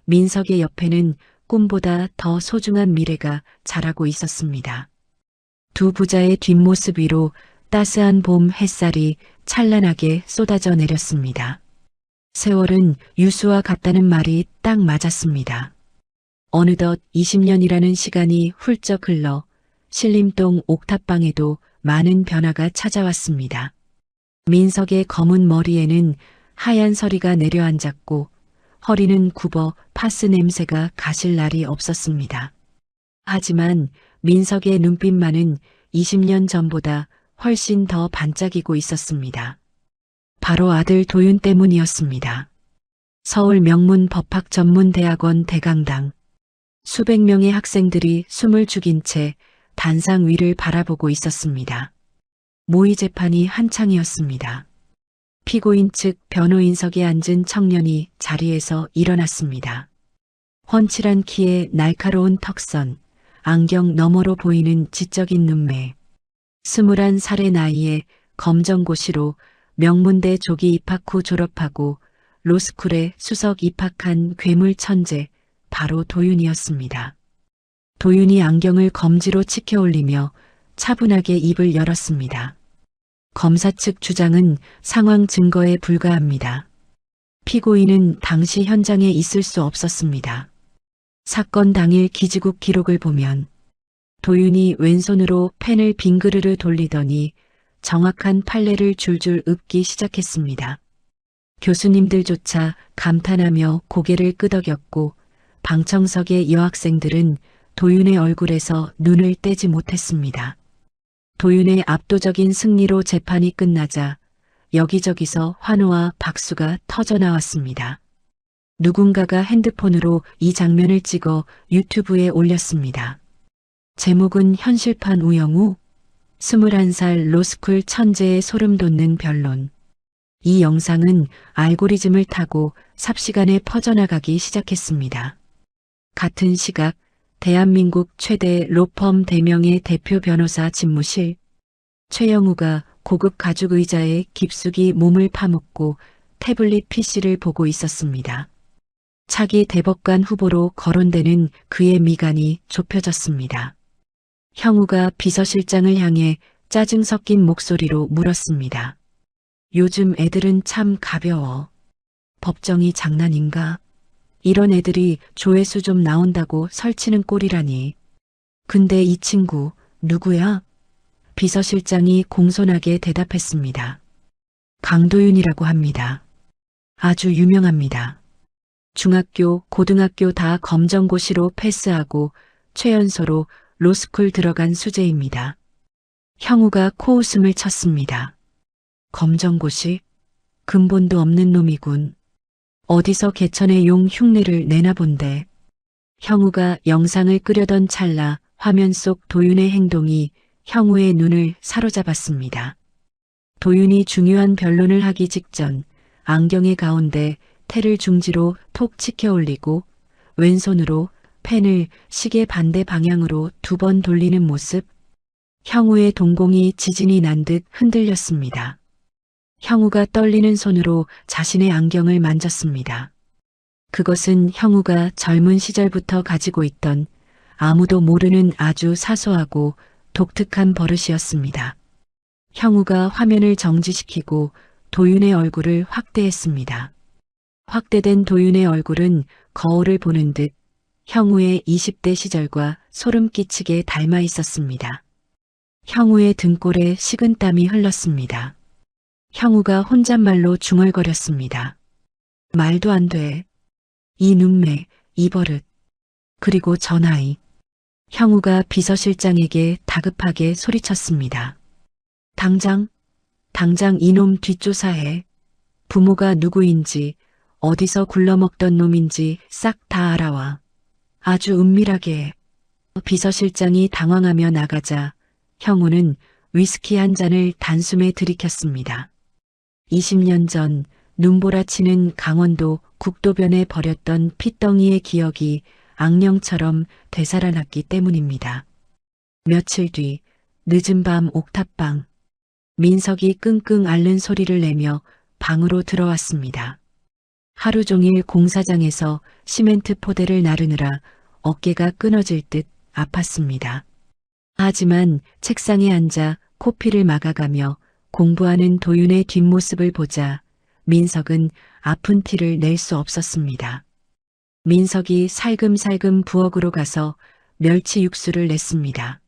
민석의 옆에는 꿈보다 더 소중한 미래가 자라고 있었습니다. 두 부자의 뒷모습 위로 따스한 봄 햇살이 찬란하게 쏟아져 내렸습니다. 세월은 유수와 같다는 말이 딱 맞았습니다. 어느덧 20년이라는 시간이 훌쩍 흘러 신림동 옥탑방에도 많은 변화가 찾아왔습니다. 민석의 검은 머리에는 하얀 서리가 내려앉았고 허리는 굽어 파스 냄새가 가실 날이 없었습니다. 하지만 민석의 눈빛만은 20년 전보다 훨씬 더 반짝이고 있었습니다. 바로 아들 도윤 때문이었습니다. 서울 명문 법학전문대학원 대강당. 수백 명의 학생들이 숨을 죽인 채 단상 위를 바라보고 있었습니다. 모의 재판이 한창이었습니다. 피고인 측 변호인석에 앉은 청년이 자리에서 일어났습니다. 훤칠한 키에 날카로운 턱선, 안경 너머로 보이는 지적인 눈매. 21살의 나이에 검정고시로 명문대 조기 입학 후 졸업하고 로스쿨에 수석 입학한 괴물 천재, 바로 도윤이었습니다. 도윤이 안경을 검지로 치켜올리며 차분하게 입을 열었습니다. 검사 측 주장은 상황 증거에 불과합니다. 피고인은 당시 현장에 있을 수 없었습니다. 사건 당일 기지국 기록을 보면 도윤이 왼손으로 펜을 빙그르르 돌리더니 정확한 판례를 줄줄 읊기 시작했습니다. 교수님들조차 감탄하며 고개를 끄덕였고 방청석의 여학생들은 도윤의 얼굴에서 눈을 떼지 못했습니다. 도윤의 압도적인 승리로 재판이 끝나자 여기저기서 환호와 박수가 터져나왔습니다. 누군가가 핸드폰으로 이 장면을 찍어 유튜브에 올렸습니다. 제목은 현실판 우영우, 21살 로스쿨 천재의 소름 돋는 변론. 이 영상은 알고리즘을 타고 삽시간에 퍼져나가기 시작했습니다. 같은 시각 대한민국 최대 로펌 대명의 대표 변호사 집무실. 최영우가 고급 가죽 의자에 깊숙이 몸을 파묻고 태블릿 PC를 보고 있었습니다. 차기 대법관 후보로 거론되는 그의 미간이 좁혀졌습니다. 형우가 비서실장을 향해 짜증 섞인 목소리로 물었습니다. 요즘 애들은 참 가벼워. 법정이 장난인가? 이런 애들이 조회수 좀 나온다고 설치는 꼴이라니. 근데 이 친구 누구야? 비서실장이 공손하게 대답했습니다. 강도윤이라고 합니다. 아주 유명합니다. 중학교, 고등학교 다 검정고시로 패스하고 최연소로 로스쿨 들어간 수재입니다. 형우가 코웃음을 쳤습니다. 검정고시? 근본도 없는 놈이군. 어디서 개천의 용 흉내를 내나 본데. 형우가 영상을 끄려던 찰나 화면 속 도윤의 행동이 형우의 눈을 사로잡았습니다. 도윤이 중요한 변론을 하기 직전 안경의 가운데 테를 중지로 톡 치켜 올리고 왼손으로 펜을 시계 반대 방향으로 2번 돌리는 모습. 형우의 동공이 지진이 난 듯 흔들렸습니다. 형우가 떨리는 손으로 자신의 안경을 만졌습니다. 그것은 형우가 젊은 시절부터 가지고 있던 아무도 모르는 아주 사소하고 독특한 버릇이었습니다. 형우가 화면을 정지시키고 도윤의 얼굴을 확대했습니다. 확대된 도윤의 얼굴은 거울을 보는 듯 형우의 20대 시절과 소름 끼치게 닮아 있었습니다. 형우의 등골에 식은땀이 흘렀습니다. 형우가 혼잣말로 중얼거렸습니다. 말도 안 돼. 이 눈매, 이 버릇, 그리고 저 나이. 형우가 비서실장에게 다급하게 소리쳤습니다. 당장 이놈 뒷조사해. 부모가 누구인지, 어디서 굴러먹던 놈인지 싹 다 알아와. 아주 은밀하게. 비서실장이 당황하며 나가자 형우는 위스키 한 잔을 단숨에 들이켰습니다. 20년 전 눈보라치는 강원도 국도변에 버렸던 핏덩이의 기억이 악령처럼 되살아났기 때문입니다. 며칠 뒤 늦은 밤 옥탑방. 민석이 끙끙 앓는 소리를 내며 방으로 들어왔습니다. 하루 종일 공사장에서 시멘트 포대를 나르느라 어깨가 끊어질 듯 아팠습니다. 하지만 책상에 앉아 코피를 막아가며 공부하는 도윤의 뒷모습을 보자 민석은 아픈 티를 낼 수 없었습니다. 민석이 살금살금 부엌으로 가서 멸치 육수를 냈습니다.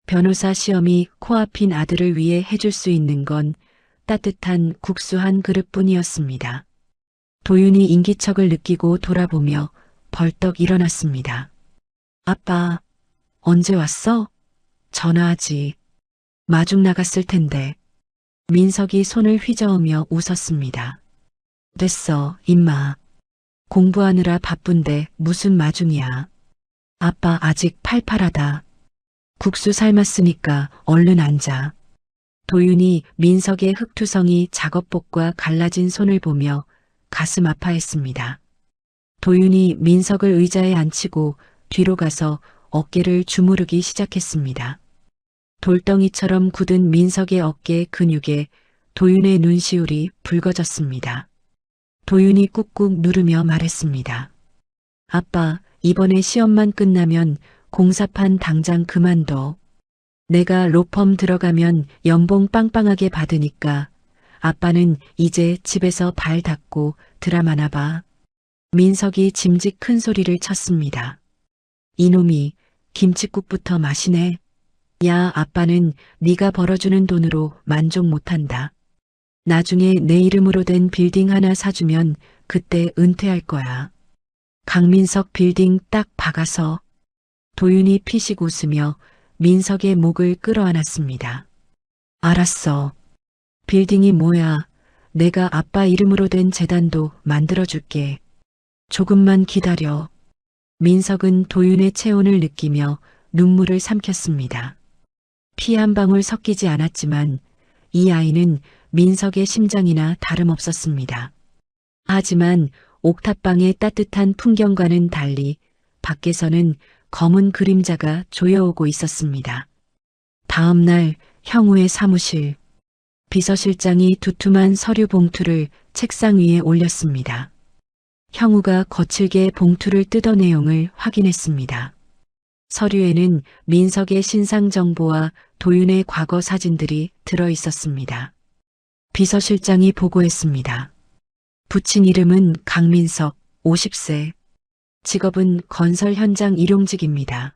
변호사 시험이 코앞인 아들을 위해 해줄 수 있는 건 따뜻한 국수 한 그릇뿐이었습니다. 도윤이 인기척을 느끼고 돌아보며 벌떡 일어났습니다. 아빠, 언제 왔어? 전화하지. 마중 나갔을 텐데. 민석이 손을 휘저으며 웃었습니다. 됐어, 임마. 공부하느라 바쁜데 무슨 마중이야. 아빠 아직 팔팔하다. 국수 삶았으니까 얼른 앉아. 도윤이 민석의 흑투성이 작업복과 갈라진 손을 보며 가슴 아파했습니다. 도윤이 민석을 의자에 앉히고 뒤로 가서 어깨를 주무르기 시작했습니다. 돌덩이처럼 굳은 민석의 어깨 근육에 도윤의 눈시울이 붉어졌습니다. 도윤이 꾹꾹 누르며 말했습니다. 아빠, 이번에 시험만 끝나면 공사판 당장 그만둬. 내가 로펌 들어가면 연봉 빵빵하게 받으니까 아빠는 이제 집에서 발 닦고 드라마나 봐. 민석이 짐짓 큰 소리를 쳤습니다. 이놈이 김칫국부터 마시네. 야, 아빠는 네가 벌어주는 돈으로 만족 못한다. 나중에 내 이름으로 된 빌딩 하나 사주면 그때 은퇴할 거야. 강민석 빌딩 딱 박아서. 도윤이 피식 웃으며 민석의 목을 끌어안았습니다. 알았어. 빌딩이 뭐야. 내가 아빠 이름으로 된 재단도 만들어줄게. 조금만 기다려. 민석은 도윤의 체온을 느끼며 눈물을 삼켰습니다. 피 한 방울 섞이지 않았지만 이 아이는 민석의 심장이나 다름없었습니다. 하지만 옥탑방의 따뜻한 풍경과는 달리 밖에서는 검은 그림자가 조여오고 있었습니다. 다음 날 형우의 사무실. 비서실장이 두툼한 서류 봉투를 책상 위에 올렸습니다. 형우가 거칠게 봉투를 뜯어 내용을 확인했습니다. 서류에는 민석의 신상 정보와 도윤의 과거 사진들이 들어 있었습니다. 비서실장이 보고했습니다. 부친 이름은 강민석, 50세. 직업은 건설 현장 일용직입니다.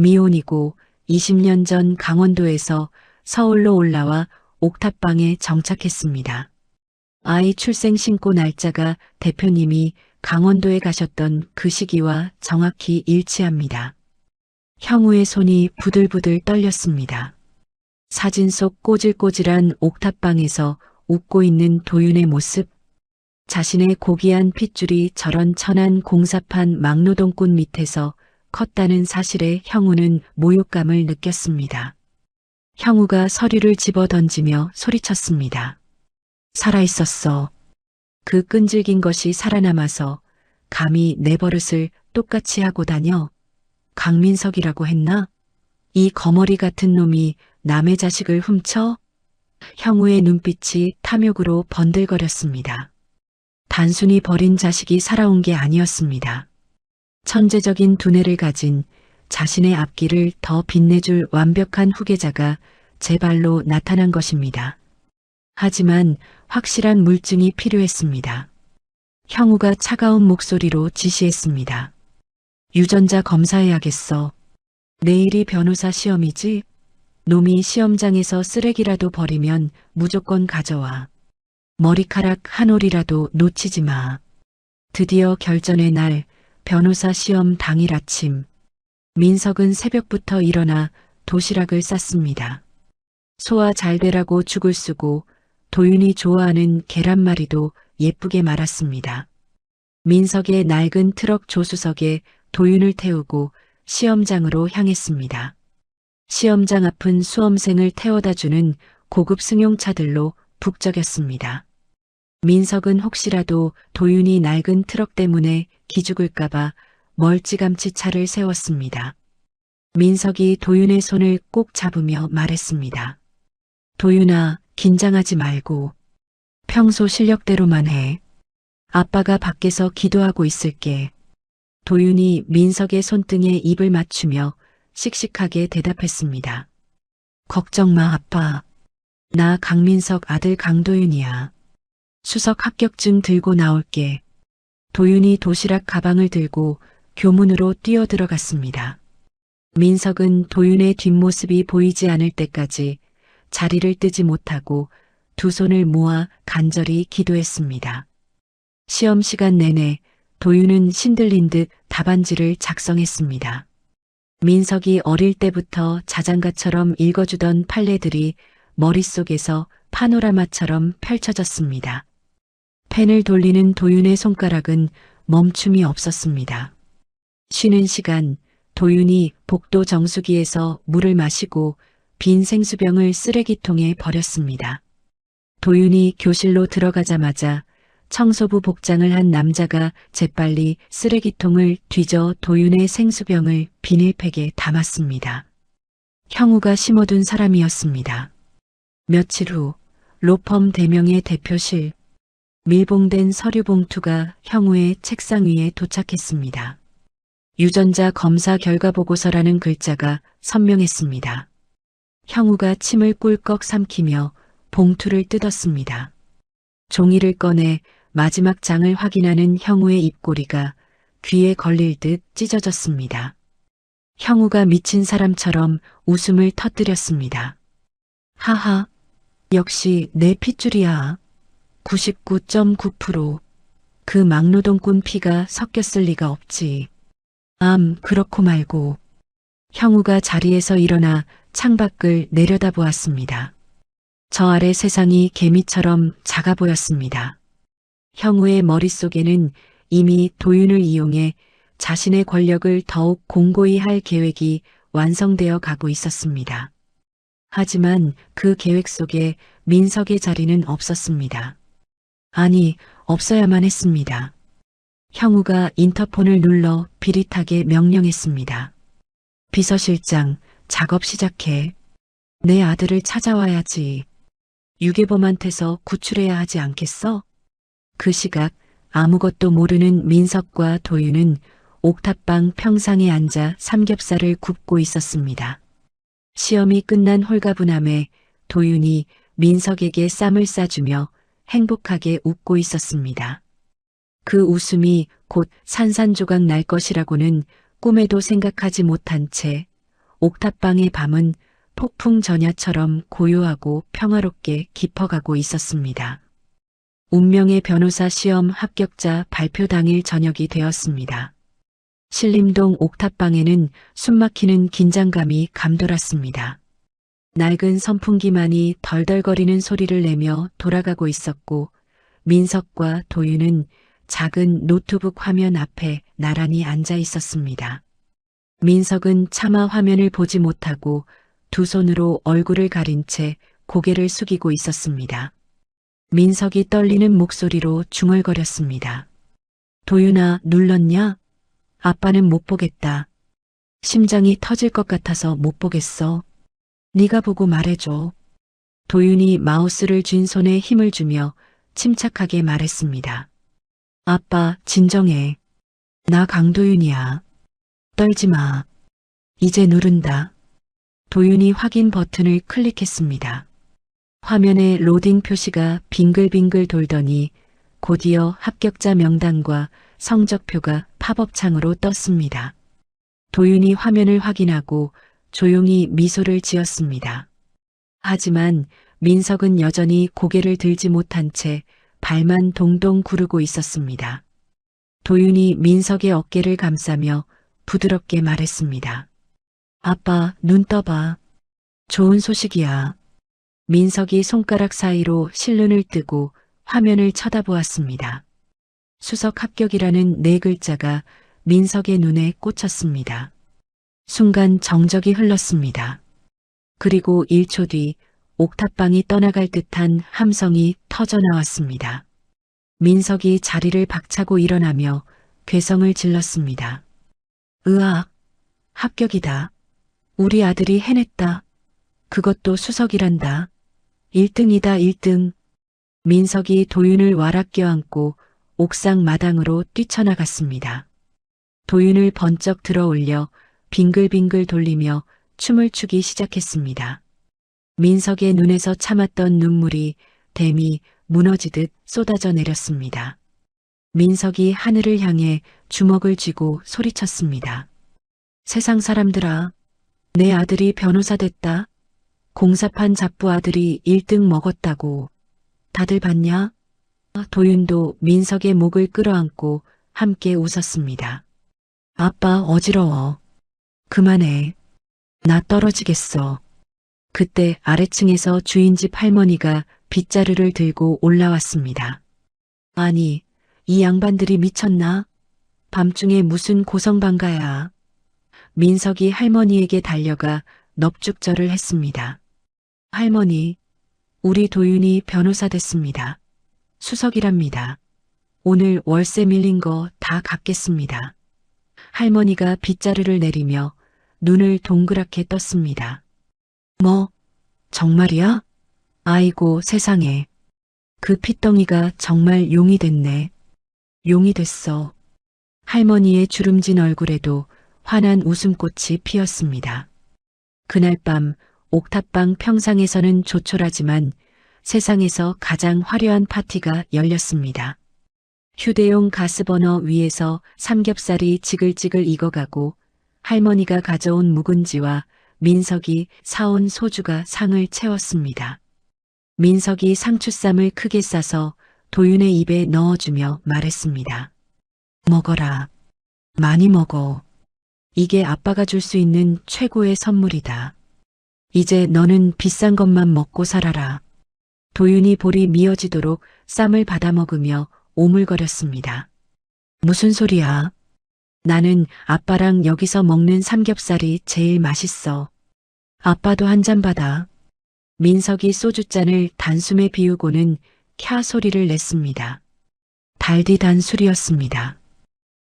미혼이고 20년 전 강원도에서 서울로 올라와 옥탑방에 정착했습니다. 아이 출생 신고 날짜가 대표님이 강원도에 가셨던 그 시기와 정확히 일치합니다. 형우의 손이 부들부들 떨렸습니다. 사진 속 꼬질꼬질한 옥탑방에서 웃고 있는 도윤의 모습, 자신의 고귀한 핏줄이 저런 천한 공사판 막노동꽃 밑에서 컸다는 사실에 형우는 모욕감을 느꼈습니다. 형우가 서류를 집어 던지며 소리쳤습니다. 살아있었어. 그 끈질긴 것이 살아남아서 감히 내 버릇을 똑같이 하고 다녀. 강민석이라고 했나? 이 거머리 같은 놈이 남의 자식을 훔쳐? 형우의 눈빛이 탐욕으로 번들거렸습니다. 단순히 버린 자식이 살아온 게 아니었습니다. 천재적인 두뇌를 가진 자신의 앞길을 더 빛내줄 완벽한 후계자가 제 발로 나타난 것입니다. 하지만 확실한 물증이 필요했습니다. 형우가 차가운 목소리로 지시했습니다. 유전자 검사해야겠어. 내일이 변호사 시험이지? 놈이 시험장에서 쓰레기라도 버리면 무조건 가져와. 머리카락 한 올이라도 놓치지 마. 드디어 결전의 날, 변호사 시험 당일 아침. 민석은 새벽부터 일어나 도시락을 쌌습니다. 소화 잘 되라고 죽을 쓰고 도윤이 좋아하는 계란말이도 예쁘게 말았습니다. 민석의 낡은 트럭 조수석에 도윤을 태우고 시험장으로 향했습니다. 시험장 앞은 수험생을 태워다주는 고급 승용차들로 북적였습니다. 민석은 혹시라도 도윤이 낡은 트럭 때문에 기죽을까봐 멀찌감치 차를 세웠습니다. 민석이 도윤의 손을 꼭 잡으며 말했습니다. 도윤아, 긴장하지 말고 평소 실력대로만 해. 아빠가 밖에서 기도하고 있을게. 도윤이 민석의 손등에 입을 맞추며 씩씩하게 대답했습니다. 걱정 마, 아빠. 나 강민석 아들 강도윤이야. 수석 합격증 들고 나올게. 도윤이 도시락 가방을 들고 교문으로 뛰어들어갔습니다. 민석은 도윤의 뒷모습이 보이지 않을 때까지 자리를 뜨지 못하고 두 손을 모아 간절히 기도했습니다. 시험 시간 내내 도윤은 신들린 듯 답안지를 작성했습니다. 민석이 어릴 때부터 자장가처럼 읽어주던 판례들이 머릿속에서 파노라마처럼 펼쳐졌습니다. 펜을 돌리는 도윤의 손가락은 멈춤이 없었습니다. 쉬는 시간 도윤이 복도 정수기에서 물을 마시고 빈 생수병을 쓰레기통에 버렸습니다. 도윤이 교실로 들어가자마자 청소부 복장을 한 남자가 재빨리 쓰레기통을 뒤져 도윤의 생수병을 비닐팩에 담았습니다. 형우가 심어둔 사람이었습니다. 며칠 후 로펌 대명의 대표실, 밀봉된 서류 봉투가 형우의 책상 위에 도착했습니다. 유전자 검사 결과 보고서라는 글자가 선명했습니다. 형우가 침을 꿀꺽 삼키며 봉투를 뜯었습니다. 종이를 꺼내 마지막 장을 확인하는 형우의 입꼬리가 귀에 걸릴 듯 찢어졌습니다. 형우가 미친 사람처럼 웃음을 터뜨렸습니다. 하하, 역시 내 핏줄이야. 99.9%. 그 막노동꾼 피가 섞였을 리가 없지. 그렇고 말고. 형우가 자리에서 일어나 창밖을 내려다보았습니다. 저 아래 세상이 개미처럼 작아 보였습니다. 형우의 머릿속에는 이미 도윤을 이용해 자신의 권력을 더욱 공고히 할 계획이 완성되어 가고 있었습니다. 하지만 그 계획 속에 민석의 자리는 없었습니다. 아니, 없어야만 했습니다. 형우가 인터폰을 눌러 비릿하게 명령했습니다. 비서실장, 작업 시작해. 내 아들을 찾아와야지. 유괴범한테서 구출해야 하지 않겠어? 그 시각 아무것도 모르는 민석과 도윤은 옥탑방 평상에 앉아 삼겹살을 굽고 있었습니다. 시험이 끝난 홀가분함에 도윤이 민석에게 쌈을 싸주며 행복하게 웃고 있었습니다. 그 웃음이 곧 산산조각 날 것이라고는 꿈에도 생각하지 못한 채 옥탑방의 밤은 폭풍 전야처럼 고요하고 평화롭게 깊어가고 있었습니다. 운명의 변호사 시험 합격자 발표 당일 저녁이 되었습니다. 신림동 옥탑방에는 숨막히는 긴장감이 감돌았습니다. 낡은 선풍기만이 덜덜거리는 소리를 내며 돌아가고 있었고 민석과 도윤은 작은 노트북 화면 앞에 나란히 앉아 있었습니다. 민석은 차마 화면을 보지 못하고 두 손으로 얼굴을 가린 채 고개를 숙이고 있었습니다. 민석이 떨리는 목소리로 중얼거렸습니다. 도윤아, 눌렀냐? 아빠는 못 보겠다. 심장이 터질 것 같아서 못 보겠어. 네가 보고 말해줘. 도윤이 마우스를 쥔 손에 힘을 주며 침착하게 말했습니다. 아빠, 진정해. 나 강도윤이야. 떨지 마. 이제 누른다. 도윤이 확인 버튼을 클릭했습니다. 화면에 로딩 표시가 빙글빙글 돌더니 곧이어 합격자 명단과 성적표가 팝업 창으로 떴습니다. 도윤이 화면을 확인하고 조용히 미소를 지었습니다. 하지만 민석은 여전히 고개를 들지 못한 채 발만 동동 구르고 있었습니다. 도윤이 민석의 어깨를 감싸며 부드럽게 말했습니다. 아빠, 눈 떠봐. 좋은 소식이야. 민석이 손가락 사이로 실눈을 뜨고 화면을 쳐다보았습니다. 수석 합격이라는 네 글자가 민석의 눈에 꽂혔습니다. 순간 정적이 흘렀습니다. 그리고 1초 뒤 옥탑방이 떠나갈 듯한 함성이 터져 나왔습니다. 민석이 자리를 박차고 일어나며 괴성을 질렀습니다. 으악, 합격이다. 우리 아들이 해냈다. 그것도 수석이란다. 1등이다, 1등. 민석이 도윤을 와락 껴안고 옥상 마당으로 뛰쳐나갔습니다. 도윤을 번쩍 들어 올려 빙글빙글 돌리며 춤을 추기 시작했습니다. 민석의 눈에서 참았던 눈물이 댐이 무너지듯 쏟아져 내렸습니다. 민석이 하늘을 향해 주먹을 쥐고 소리쳤습니다. 세상 사람들아, 내 아들이 변호사 됐다. 공사판 잡부 아들이 1등 먹었다고. 다들 봤냐? 도윤도 민석의 목을 끌어안고 함께 웃었습니다. 아빠 어지러워. 그만해. 나 떨어지겠어. 그때 아래층에서 주인집 할머니가 빗자루를 들고 올라왔습니다. 아니, 이 양반들이 미쳤나? 밤중에 무슨 고성방가야. 민석이 할머니에게 달려가 넙죽절을 했습니다. 할머니, 우리 도윤이 변호사 됐습니다. 수석이랍니다. 오늘 월세 밀린 거 다 갚겠습니다. 할머니가 빗자루를 내리며 눈을 동그랗게 떴습니다. 뭐, 정말이야? 아이고 세상에. 그 핏덩이가 정말 용이 됐네. 용이 됐어. 할머니의 주름진 얼굴에도 환한 웃음꽃이 피었습니다. 그날 밤 옥탑방 평상에서는 조촐하지만 세상에서 가장 화려한 파티가 열렸습니다. 휴대용 가스버너 위에서 삼겹살이 지글지글 익어가고 할머니가 가져온 묵은지와 민석이 사온 소주가 상을 채웠습니다. 민석이 상추쌈을 크게 싸서 도윤의 입에 넣어주며 말했습니다. 먹어라. 많이 먹어. 이게 아빠가 줄 수 있는 최고의 선물이다. 이제 너는 비싼 것만 먹고 살아라. 도윤이 볼이 미어지도록 쌈을 받아 먹으며 오물거렸습니다. 무슨 소리야? 나는 아빠랑 여기서 먹는 삼겹살이 제일 맛있어. 아빠도 한 잔 받아. 민석이 소주잔을 단숨에 비우고는 캬 소리를 냈습니다. 달디단 술이었습니다.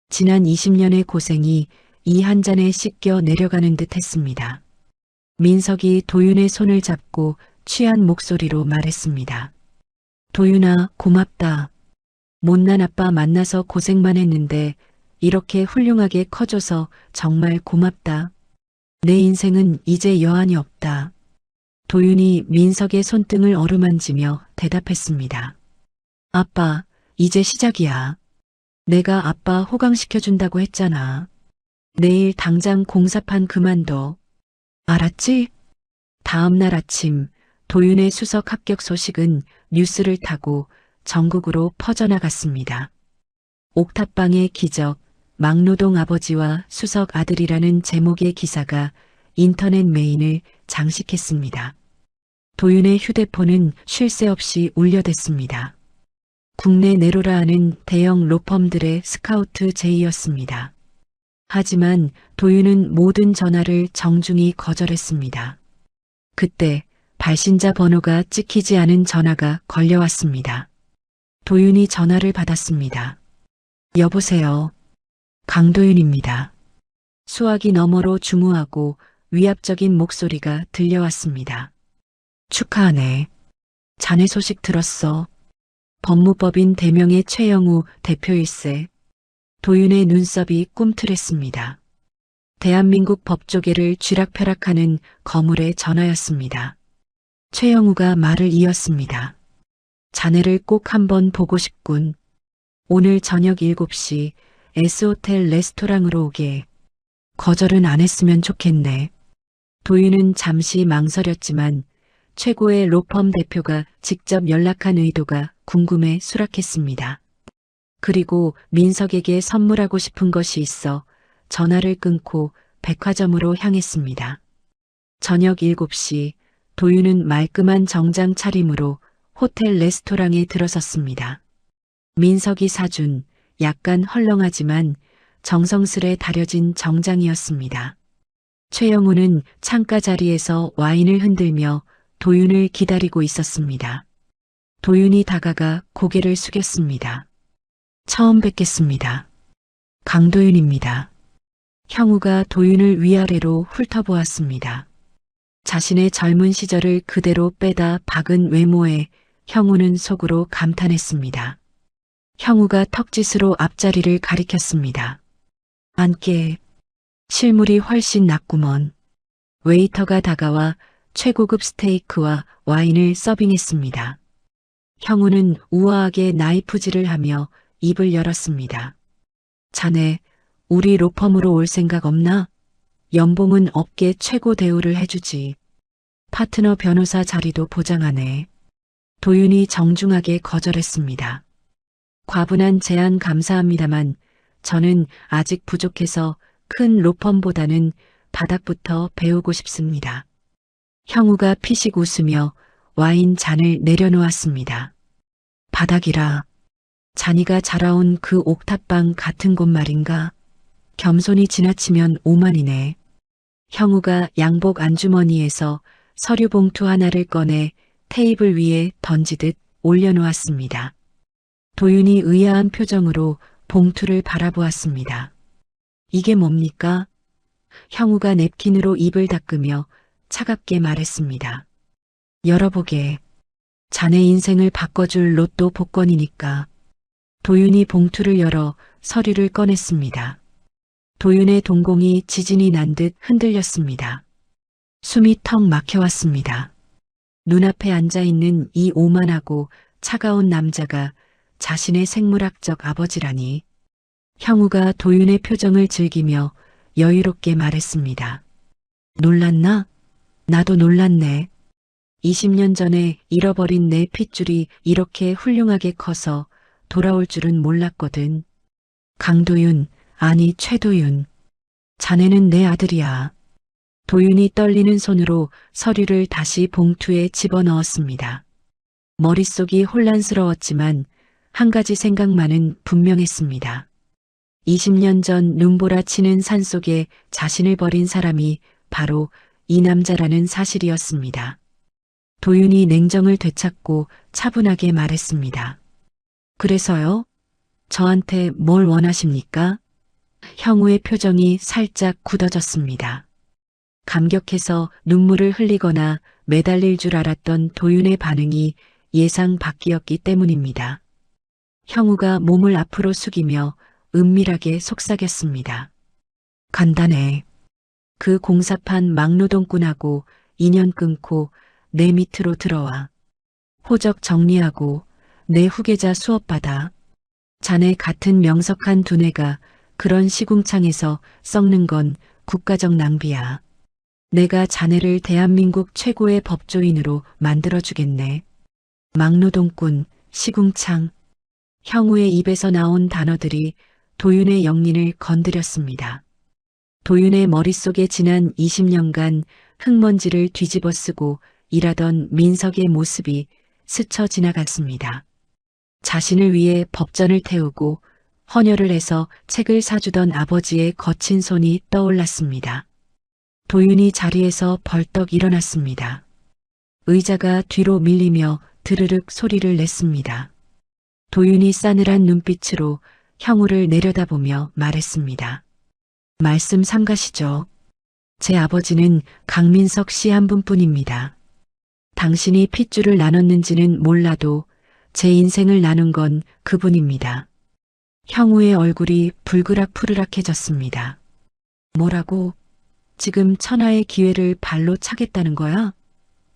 지난 20년의 고생이 이 한 잔에 씻겨 내려가는 듯 했습니다. 민석이 도윤의 손을 잡고 취한 목소리로 말했습니다. 도윤아, 고맙다. 못난 아빠 만나서 고생만 했는데 이렇게 훌륭하게 커줘서 정말 고맙다. 내 인생은 이제 여한이 없다. 도윤이 민석의 손등을 어루만지며 대답했습니다. 아빠, 이제 시작이야. 내가 아빠 호강시켜준다고 했잖아. 내일 당장 공사판 그만둬. 알았지? 다음 날 아침 도윤의 수석 합격 소식은 뉴스를 타고 전국으로 퍼져나갔습니다. 옥탑방의 기적, 막노동 아버지와 수석 아들이라는 제목의 기사가 인터넷 메인을 장식했습니다. 도윤의 휴대폰은 쉴 새 없이 울려댔습니다. 국내 내로라 하는 대형 로펌들의 스카우트 제의였습니다. 하지만 도윤은 모든 전화를 정중히 거절했습니다. 그때 발신자 번호가 찍히지 않은 전화가 걸려왔습니다. 도윤이 전화를 받았습니다. 여보세요. 강도윤입니다. 수화기 너머로 중후하고 위압적인 목소리가 들려왔습니다. 축하하네. 자네 소식 들었어. 법무법인 대명의 최영우 대표일세. 도윤의 눈썹이 꿈틀했습니다. 대한민국 법조계를 쥐락펴락하는 거물의 전화였습니다. 최영우가 말을 이었습니다. 자네를 꼭 한번 보고 싶군. 오늘 저녁 7시 S호텔 레스토랑으로 오게. 거절은 안 했으면 좋겠네. 도윤은 잠시 망설였지만 최고의 로펌 대표가 직접 연락한 의도가 궁금해 수락했습니다. 그리고 민석에게 선물하고 싶은 것이 있어 전화를 끊고 백화점으로 향했습니다. 저녁 7시 도윤은 말끔한 정장 차림으로 호텔 레스토랑에 들어섰습니다. 민석이 사준 약간 헐렁하지만 정성스레 다려진 정장이었습니다. 최영우는 창가 자리에서 와인을 흔들며 도윤을 기다리고 있었습니다. 도윤이 다가가 고개를 숙였습니다. 처음 뵙겠습니다. 강도윤입니다. 형우가 도윤을 위아래로 훑어보았습니다. 자신의 젊은 시절을 그대로 빼다 박은 외모에 형우는 속으로 감탄했습니다. 형우가 턱짓으로 앞자리를 가리켰습니다. 앉게. 실물이 훨씬 낫구먼. 웨이터가 다가와 최고급 스테이크와 와인을 서빙했습니다. 형우는 우아하게 나이프질을 하며 입을 열었습니다. 자네, 우리 로펌으로 올 생각 없나? 연봉은 업계 최고 대우를 해주지. 파트너 변호사 자리도 보장하네. 도윤이 정중하게 거절했습니다. 과분한 제안 감사합니다만 저는 아직 부족해서 큰 로펌보다는 바닥부터 배우고 싶습니다. 형우가 피식 웃으며 와인 잔을 내려놓았습니다. 바닥이라. 자니가 자라온 그 옥탑방 같은 곳 말인가? 겸손이 지나치면 오만이네. 형우가 양복 안주머니에서 서류 봉투 하나를 꺼내 테이블 위에 던지듯 올려놓았습니다. 도윤이 의아한 표정으로 봉투를 바라보았습니다. 이게 뭡니까? 형우가 냅킨으로 입을 닦으며 차갑게 말했습니다. 열어보게. 자네 인생을 바꿔줄 로또 복권이니까. 도윤이 봉투를 열어 서류를 꺼냈습니다. 도윤의 동공이 지진이 난 듯 흔들렸습니다. 숨이 턱 막혀왔습니다. 눈앞에 앉아있는 이 오만하고 차가운 남자가 자신의 생물학적 아버지라니. 형우가 도윤의 표정을 즐기며 여유롭게 말했습니다. 놀랐나? 나도 놀랐네. 20년 전에 잃어버린 내 핏줄이 이렇게 훌륭하게 커서 돌아올 줄은 몰랐거든. 강도윤, 아니 최도윤. 자네는 내 아들이야. 도윤이 떨리는 손으로 서류를 다시 봉투에 집어넣었습니다. 머릿속이 혼란스러웠지만 한 가지 생각만은 분명했습니다. 20년 전 눈보라 치는 산속에 자신을 버린 사람이 바로 이 남자라는 사실이었습니다. 도윤이 냉정을 되찾고 차분하게 말했습니다. 그래서요? 저한테 뭘 원하십니까? 형우의 표정이 살짝 굳어졌습니다. 감격해서 눈물을 흘리거나 매달릴 줄 알았던 도윤의 반응이 예상 밖이었기 때문입니다. 형우가 몸을 앞으로 숙이며 은밀하게 속삭였습니다. 간단해. 그 공사판 막노동꾼하고 인연 끊고 내 밑으로 들어와. 호적 정리하고 내 후계자 수업받아. 자네 같은 명석한 두뇌가 그런 시궁창에서 썩는 건 국가적 낭비야. 내가 자네를 대한민국 최고의 법조인으로 만들어주겠네. 막노동꾼, 시궁창. 형우의 입에서 나온 단어들이 도윤의 영린을 건드렸습니다. 도윤의 머릿속에 지난 20년간 흙먼지를 뒤집어 쓰고 일하던 민석의 모습이 스쳐 지나갔습니다. 자신을 위해 법전을 태우고 헌혈을 해서 책을 사주던 아버지의 거친 손이 떠올랐습니다. 도윤이 자리에서 벌떡 일어났습니다. 의자가 뒤로 밀리며 드르륵 소리를 냈습니다. 도윤이 싸늘한 눈빛으로 형우를 내려다보며 말했습니다. 말씀 삼가시죠. 제 아버지는 강민석 씨 한 분뿐입니다. 당신이 핏줄을 나눴는지는 몰라도 제 인생을 나눈 건 그분입니다. 형우의 얼굴이 불그락 푸르락해졌습니다. 뭐라고? 지금 천하의 기회를 발로 차겠다는 거야?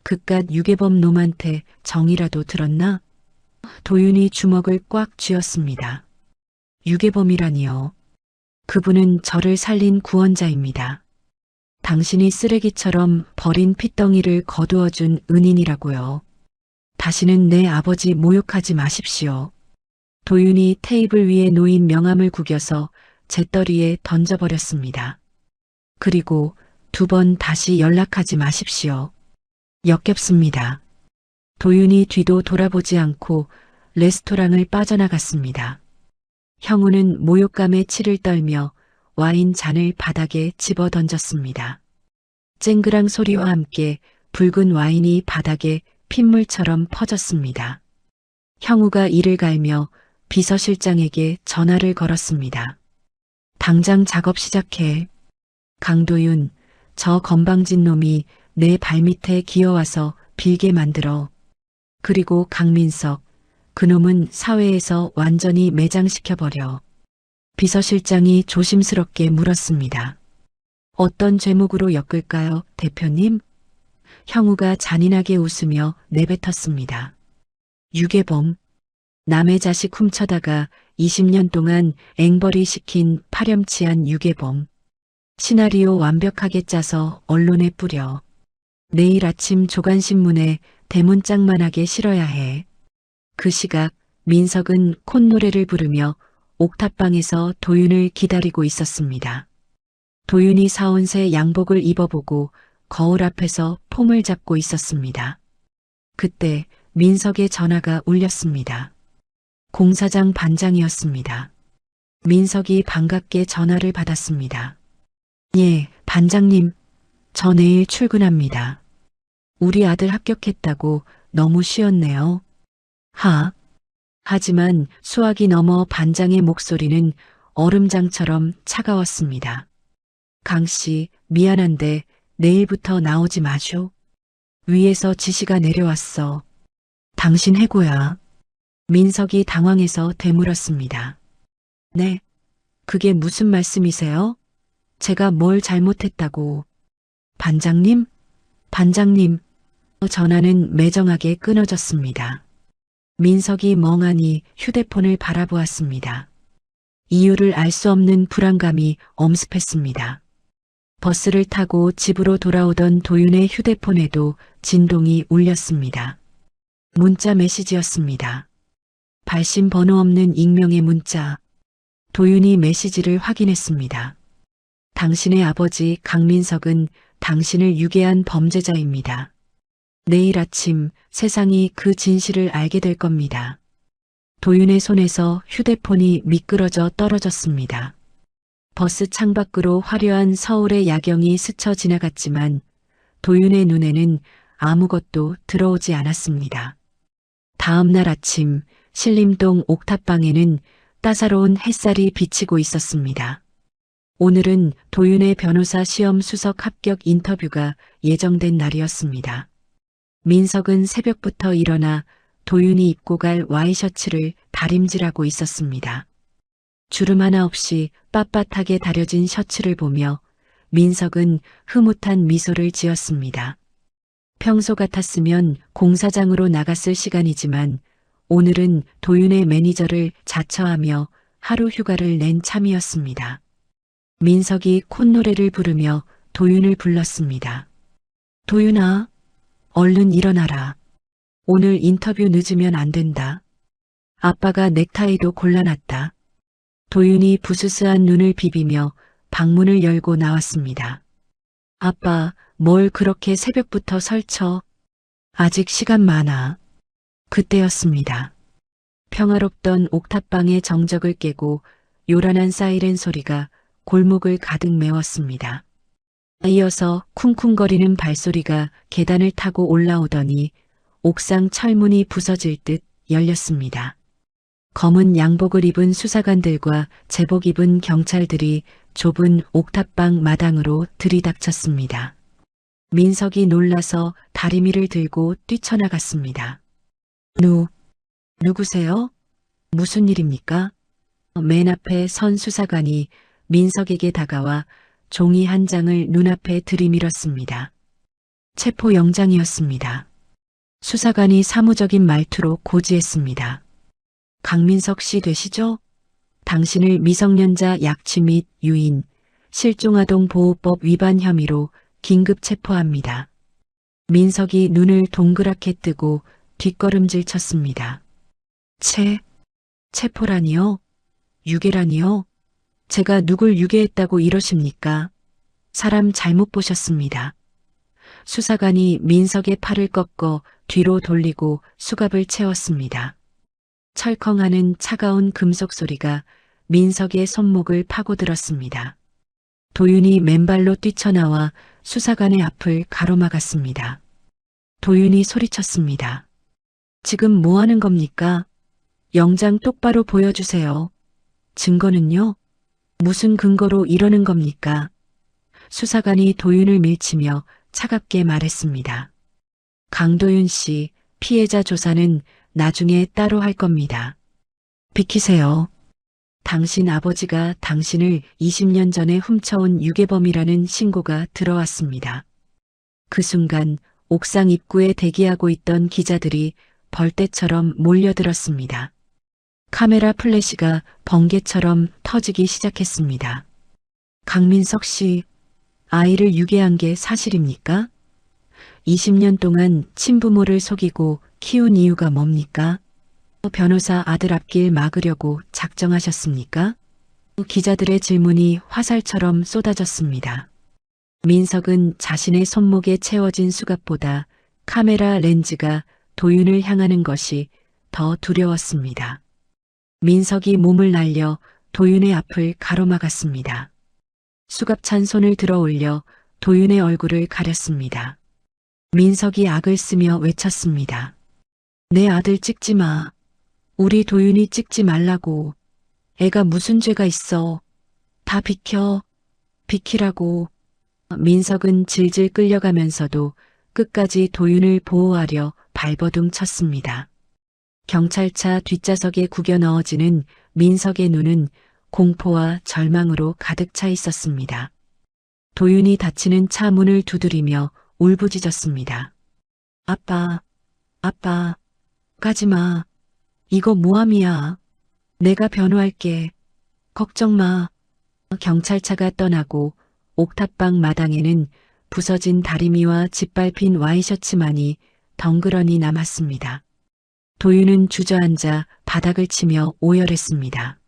그깟 유괴범 놈한테 정이라도 들었나? 도윤이 주먹을 꽉 쥐었습니다. 유괴범이라니요. 그분은 저를 살린 구원자입니다. 당신이 쓰레기처럼 버린 핏덩이를 거두어준 은인이라고요. 다시는 내 아버지 모욕하지 마십시오. 도윤이 테이블 위에 놓인 명함을 구겨서 재떨이에 던져버렸습니다. 그리고 2번 다시 연락하지 마십시오. 역겹습니다. 도윤이 뒤도 돌아보지 않고 레스토랑을 빠져나갔습니다. 형우는 모욕감에 치를 떨며 와인 잔을 바닥에 집어 던졌습니다. 쨍그랑 소리와 함께 붉은 와인이 바닥에 핏물처럼 퍼졌습니다. 형우가 이를 갈며 비서실장에게 전화를 걸었습니다. 당장 작업 시작해. 강도윤, 저 건방진 놈이 내 발밑에 기어와서 빌게 만들어. 그리고 강민석, 그놈은 사회에서 완전히 매장시켜버려. 비서실장이 조심스럽게 물었습니다. 어떤 죄목으로 엮을까요, 대표님? 형우가 잔인하게 웃으며 내뱉었습니다. 유괴범. 남의 자식 훔쳐다가 20년 동안 앵벌이 시킨 파렴치한 유괴범. 시나리오 완벽하게 짜서 언론에 뿌려. 내일 아침 조간신문에 대문짝만하게 실어야 해. 그 시각 민석은 콧노래를 부르며 옥탑방에서 도윤을 기다리고 있었습니다. 도윤이 사온 새 양복을 입어보고 거울 앞에서 폼을 잡고 있었습니다. 그때 민석의 전화가 울렸습니다. 공사장 반장이었습니다. 민석이 반갑게 전화를 받았습니다. 예, 반장님. 저 내일 출근합니다. 우리 아들 합격했다고 너무 쉬었네요. 하지만 수학이 넘어 반장의 목소리는 얼음장처럼 차가웠습니다. 강씨, 미안한데 내일부터 나오지 마쇼. 위에서 지시가 내려왔어. 당신 해고야. 민석이 당황해서 되물었습니다. 네, 그게 무슨 말씀이세요? 제가 뭘 잘못했다고. 반장님? 반장님. 전화는 매정하게 끊어졌습니다. 민석이 멍하니 휴대폰을 바라보았습니다. 이유를 알 수 없는 불안감이 엄습했습니다. 버스를 타고 집으로 돌아오던 도윤의 휴대폰에도 진동이 울렸습니다. 문자 메시지였습니다. 발신 번호 없는 익명의 문자. 도윤이 메시지를 확인했습니다. 당신의 아버지 강민석은 당신을 유괴한 범죄자입니다. 내일 아침 세상이 그 진실을 알게 될 겁니다. 도윤의 손에서 휴대폰이 미끄러져 떨어졌습니다. 버스 창밖으로 화려한 서울의 야경이 스쳐 지나갔지만 도윤의 눈에는 아무것도 들어오지 않았습니다. 다음 날 아침 신림동 옥탑방에는 따사로운 햇살이 비치고 있었습니다. 오늘은 도윤의 변호사 시험 수석 합격 인터뷰가 예정된 날이었습니다. 민석은 새벽부터 일어나 도윤이 입고 갈 와이셔츠를 다림질하고 있었습니다. 주름 하나 없이 빳빳하게 다려진 셔츠를 보며 민석은 흐뭇한 미소를 지었습니다. 평소 같았으면 공사장으로 나갔을 시간이지만 오늘은 도윤의 매니저를 자처하며 하루 휴가를 낸 참이었습니다. 민석이 콧노래를 부르며 도윤을 불렀습니다. 도윤아, 얼른 일어나라. 오늘 인터뷰 늦으면 안 된다. 아빠가 넥타이도 골라놨다. 도윤이 부스스한 눈을 비비며 방문을 열고 나왔습니다. 아빠, 뭘 그렇게 새벽부터 설쳐? 아직 시간 많아. 그때였습니다. 평화롭던 옥탑방의 정적을 깨고 요란한 사이렌 소리가 골목을 가득 메웠습니다. 이어서 쿵쿵거리는 발소리가 계단을 타고 올라오더니 옥상 철문이 부서질 듯 열렸습니다. 검은 양복을 입은 수사관들과 제복 입은 경찰들이 좁은 옥탑방 마당으로 들이닥쳤습니다. 민석이 놀라서 다리미를 들고 뛰쳐나갔습니다. 누구세요? 무슨 일입니까? 맨 앞에 선 수사관이 민석에게 다가와 종이 한 장을 눈앞에 들이밀었습니다. 체포영장이었습니다. 수사관이 사무적인 말투로 고지했습니다. 강민석 씨 되시죠? 당신을 미성년자 약취 및 유인, 실종아동 보호법 위반 혐의로 긴급 체포합니다. 민석이 눈을 동그랗게 뜨고 뒷걸음질 쳤습니다. 체포라니요? 유괴라니요? 제가 누굴 유괴했다고 이러십니까? 사람 잘못 보셨습니다. 수사관이 민석의 팔을 꺾어 뒤로 돌리고 수갑을 채웠습니다. 철컹하는 차가운 금속 소리가 민석의 손목을 파고들었습니다. 도윤이 맨발로 뛰쳐나와 수사관의 앞을 가로막았습니다. 도윤이 소리쳤습니다. 지금 뭐 하는 겁니까? 영장 똑바로 보여주세요. 증거는요? 무슨 근거로 이러는 겁니까? 수사관이 도윤을 밀치며 차갑게 말했습니다. 강도윤 씨, 피해자 조사는 나중에 따로 할 겁니다. 비키세요. 당신 아버지가 당신을 20년 전에 훔쳐온 유괴범이라는 신고가 들어왔습니다. 그 순간 옥상 입구에 대기하고 있던 기자들이 벌떼처럼 몰려들었습니다. 카메라 플래시가 번개처럼 터지기 시작했습니다. 강민석 씨, 아이를 유괴한 게 사실입니까? 20년 동안 친부모를 속이고 키운 이유가 뭡니까? 변호사 아들 앞길 막으려고 작정하셨습니까? 기자들의 질문이 화살처럼 쏟아졌습니다. 민석은 자신의 손목에 채워진 수갑보다 카메라 렌즈가 도윤을 향하는 것이 더 두려웠습니다. 민석이 몸을 날려 도윤의 앞을 가로막았습니다. 수갑찬 손을 들어 올려 도윤의 얼굴을 가렸습니다. 민석이 악을 쓰며 외쳤습니다. 내 아들 찍지 마. 우리 도윤이 찍지 말라고. 애가 무슨 죄가 있어. 다 비켜. 비키라고. 민석은 질질 끌려가면서도 끝까지 도윤을 보호하려 발버둥 쳤습니다. 경찰차 뒷좌석에 구겨 넣어지는 민석의 눈은 공포와 절망으로 가득 차 있었습니다. 도윤이 닫히는 차 문을 두드리며 울부짖었습니다. 아빠, 가지마. 이거 모함이야. 내가 변호할게. 걱정 마. 경찰차가 떠나고 옥탑방 마당에는 부서진 다리미와 짓밟힌 와이셔츠만이 덩그러니 남았습니다. 도윤은 주저앉아 바닥을 치며 오열했습니다.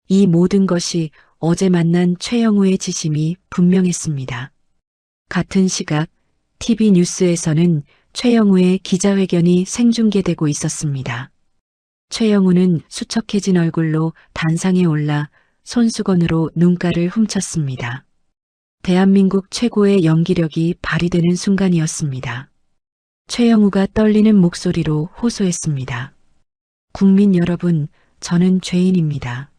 이 모든 것이 어제 만난 최영우의 지심이 분명했습니다. 같은 시각 TV 뉴스에서는 최영우의 기자회견이 생중계되고 있었습니다. 최영우는 수척해진 얼굴로 단상에 올라 손수건으로 눈가를 훔쳤습니다. 대한민국 최고의 연기력이 발휘되는 순간이었습니다. 최영우가 떨리는 목소리로 호소했습니다. 국민 여러분, 저는 죄인입니다.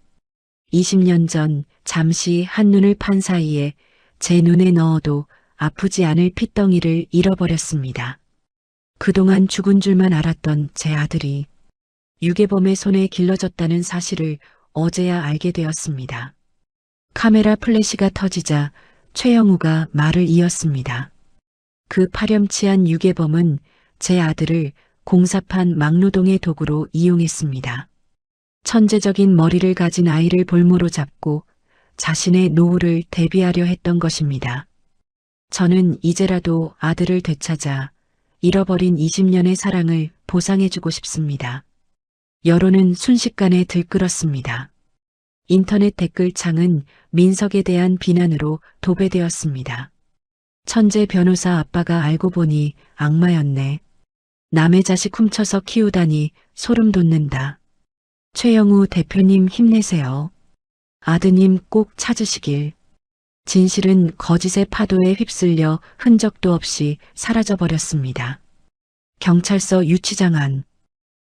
20년 전 잠시 한눈을 판 사이에 제 눈에 넣어도 아프지 않을 핏덩이를 잃어버렸습니다. 그동안 죽은 줄만 알았던 제 아들이 유괴범의 손에 길러졌다는 사실을 어제야 알게 되었습니다. 카메라 플래시가 터지자 최영우가 말을 이었습니다. 그 파렴치한 유괴범은 제 아들을 공사판 막노동의 도구로 이용했습니다. 천재적인 머리를 가진 아이를 볼모로 잡고 자신의 노후를 대비하려 했던 것입니다. 저는 이제라도 아들을 되찾아 잃어버린 20년의 사랑을 보상해주고 싶습니다. 여론은 순식간에 들끓었습니다. 인터넷 댓글창은 민석에 대한 비난으로 도배되었습니다. 천재 변호사 아빠가 알고 보니 악마였네. 남의 자식 훔쳐서 키우다니 소름 돋는다. 최영우 대표님 힘내세요. 아드님 꼭 찾으시길. 진실은 거짓의 파도에 휩쓸려 흔적도 없이 사라져버렸습니다. 경찰서 유치장 안.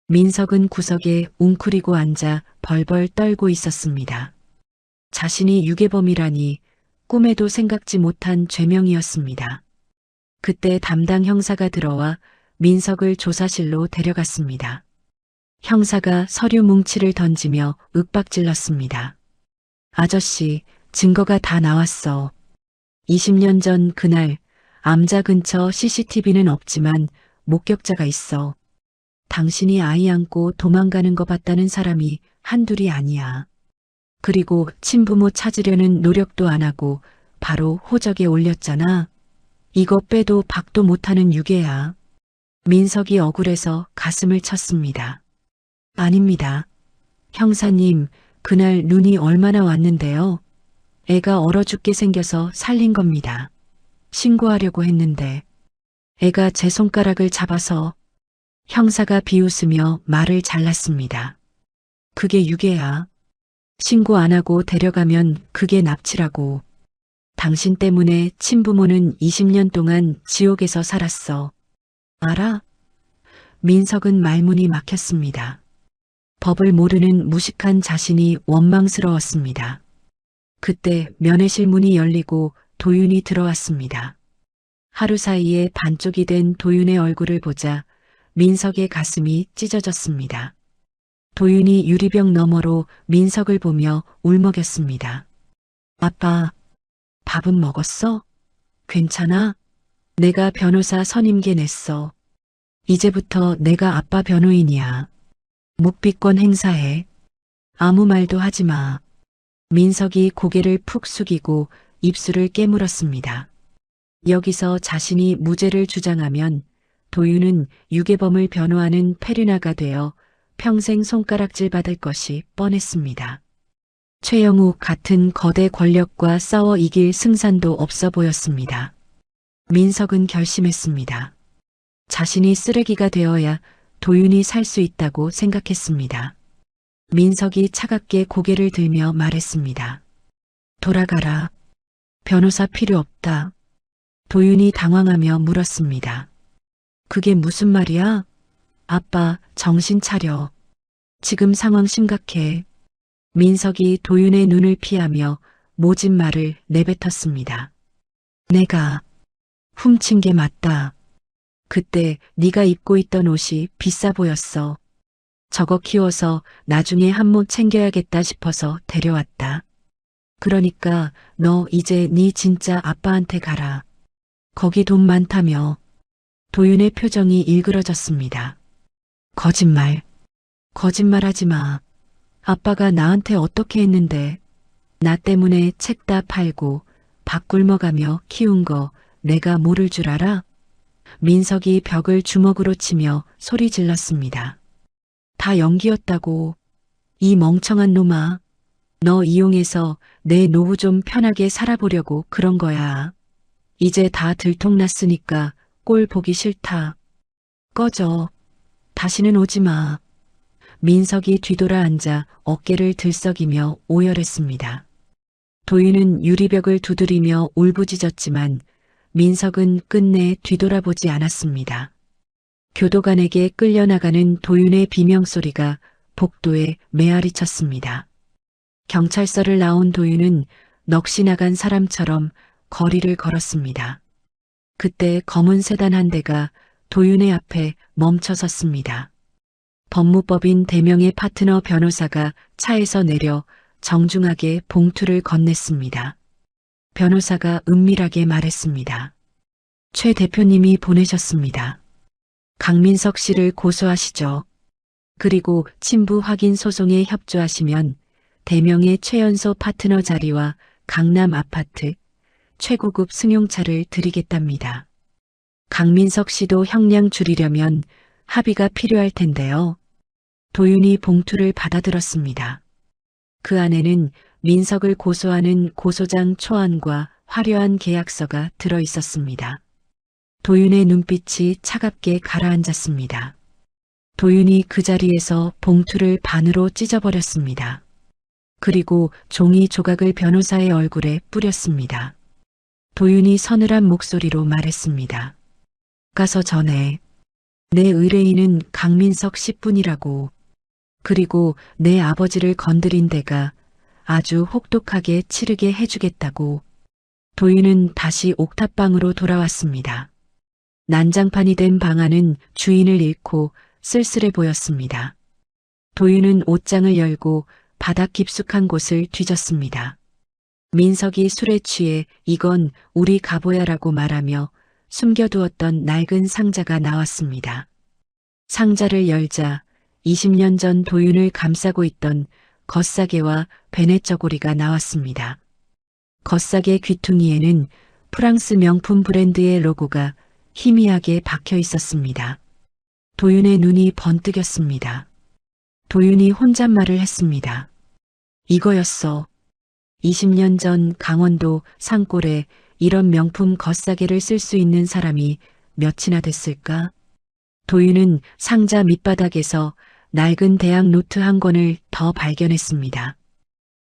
민석은 구석에 웅크리고 앉아 벌벌 떨고 있었습니다. 자신이 유괴범이라니 꿈에도 생각지 못한 죄명이었습니다. 그때 담당 형사가 들어와 민석을 조사실로 데려갔습니다. 형사가 서류 뭉치를 던지며 윽박질렀습니다. 아저씨, 증거가 다 나왔어. 20년 전 그날 암자 근처 CCTV는 없지만 목격자가 있어. 당신이 아이 안고 도망가는 거 봤다는 사람이 한둘이 아니야. 그리고 친부모 찾으려는 노력도 안 하고 바로 호적에 올렸잖아. 이거 빼도 박도 못하는 유괴야. 민석이 억울해서 가슴을 쳤습니다. 아닙니다. 형사님, 그날 눈이 얼마나 왔는데요. 애가 얼어 죽게 생겨서 살린 겁니다. 신고하려고 했는데 애가 제 손가락을 잡아서. 형사가 비웃으며 말을 잘랐습니다. 그게 유괴야. 신고 안 하고 데려가면 그게 납치라고. 당신 때문에 친부모는 20년 동안 지옥에서 살았어. 알아? 민석은 말문이 막혔습니다. 법을 모르는 무식한 자신이 원망스러웠습니다. 그때 면회실 문이 열리고 도윤이 들어왔습니다. 하루 사이에 반쪽이 된 도윤의 얼굴을 보자 민석의 가슴이 찢어졌습니다. 도윤이 유리병 너머로 민석을 보며 울먹였습니다. 아빠, 밥은 먹었어? 괜찮아? 내가 변호사 선임계 냈어. 이제부터 내가 아빠 변호인이야. 묵비권 행사해. 아무 말도 하지 마. 민석이 고개를 푹 숙이고 입술을 깨물었습니다. 여기서 자신이 무죄를 주장하면 도윤은 유괴범을 변호하는 페르나가 되어 평생 손가락질 받을 것이 뻔했습니다. 최영욱 같은 거대 권력과 싸워 이길 승산도 없어 보였습니다. 민석은 결심했습니다. 자신이 쓰레기가 되어야 도윤이 살 수 있다고 생각했습니다. 민석이 차갑게 고개를 들며 말했습니다. 돌아가라. 변호사 필요 없다. 도윤이 당황하며 물었습니다. 그게 무슨 말이야? 아빠, 정신 차려. 지금 상황 심각해. 민석이 도윤의 눈을 피하며 모진 말을 내뱉었습니다. 내가 훔친 게 맞다. 그때 네가 입고 있던 옷이 비싸 보였어. 저거 키워서 나중에 한몫 챙겨야겠다 싶어서 데려왔다. 그러니까 너 이제 네 진짜 아빠한테 가라. 거기 돈 많다며. 도윤의 표정이 일그러졌습니다. 거짓말. 거짓말하지 마. 아빠가 나한테 어떻게 했는데. 나 때문에 책 다 팔고 밥 굶어가며 키운 거 내가 모를 줄 알아? 민석이 벽을 주먹으로 치며 소리 질렀습니다. 다 연기였다고. 이 멍청한 놈아. 너 이용해서 내 노후 좀 편하게 살아보려고 그런 거야. 이제 다 들통났으니까 꼴 보기 싫다. 꺼져. 다시는 오지 마. 민석이 뒤돌아 앉아 어깨를 들썩이며 오열했습니다. 도윤은 유리벽을 두드리며 울부짖었지만 민석은 끝내 뒤돌아보지 않았습니다. 교도관에게 끌려나가는 도윤의 비명소리가 복도에 메아리 쳤습니다. 경찰서를 나온 도윤은 넋이 나간 사람처럼 거리를 걸었습니다. 그때 검은 세단 한 대가 도윤의 앞에 멈춰 섰습니다. 법무법인 대명의 파트너 변호사가 차에서 내려 정중하게 봉투를 건넸습니다. 변호사가 은밀하게 말했습니다. 최 대표님이 보내셨습니다. 강민석 씨를 고소하시죠. 그리고 친부 확인 소송에 협조하시면 대명의 최연소 파트너 자리와 강남 아파트, 최고급 승용차를 드리겠답니다. 강민석 씨도 형량 줄이려면 합의가 필요할 텐데요. 도윤이 봉투를 받아들었습니다. 그 안에는 민석을 고소하는 고소장 초안과 화려한 계약서가 들어 있었습니다. 도윤의 눈빛이 차갑게 가라앉았습니다. 도윤이 그 자리에서 봉투를 반으로 찢어버렸습니다. 그리고 종이 조각을 변호사의 얼굴에 뿌렸습니다. 도윤이 서늘한 목소리로 말했습니다. 가서 전해. 내 의뢰인은 강민석 씨뿐이라고. 그리고 내 아버지를 건드린 데가 아주 혹독하게 치르게 해주겠다고. 도윤은 다시 옥탑방으로 돌아왔습니다. 난장판이 된 방 안은 주인을 잃고 쓸쓸해 보였습니다. 도윤은 옷장을 열고 바닥 깊숙한 곳을 뒤졌습니다. 민석이 술에 취해 이건 우리 가보야라고 말하며 숨겨두었던 낡은 상자가 나왔습니다. 상자를 열자 20년 전 도윤을 감싸고 있던 겉사계와 베네쩌고리가 나왔습니다. 겉사계 귀퉁이에는 프랑스 명품 브랜드의 로고가 희미하게 박혀 있었습니다. 도윤의 눈이 번뜩였습니다. 도윤이 혼잣말을 했습니다. 이거였어. 20년 전 강원도 산골에 이런 명품 겉사계를 쓸 수 있는 사람이 몇이나 됐을까? 도윤은 상자 밑바닥에서 낡은 대학 노트 한 권을 더 발견했습니다.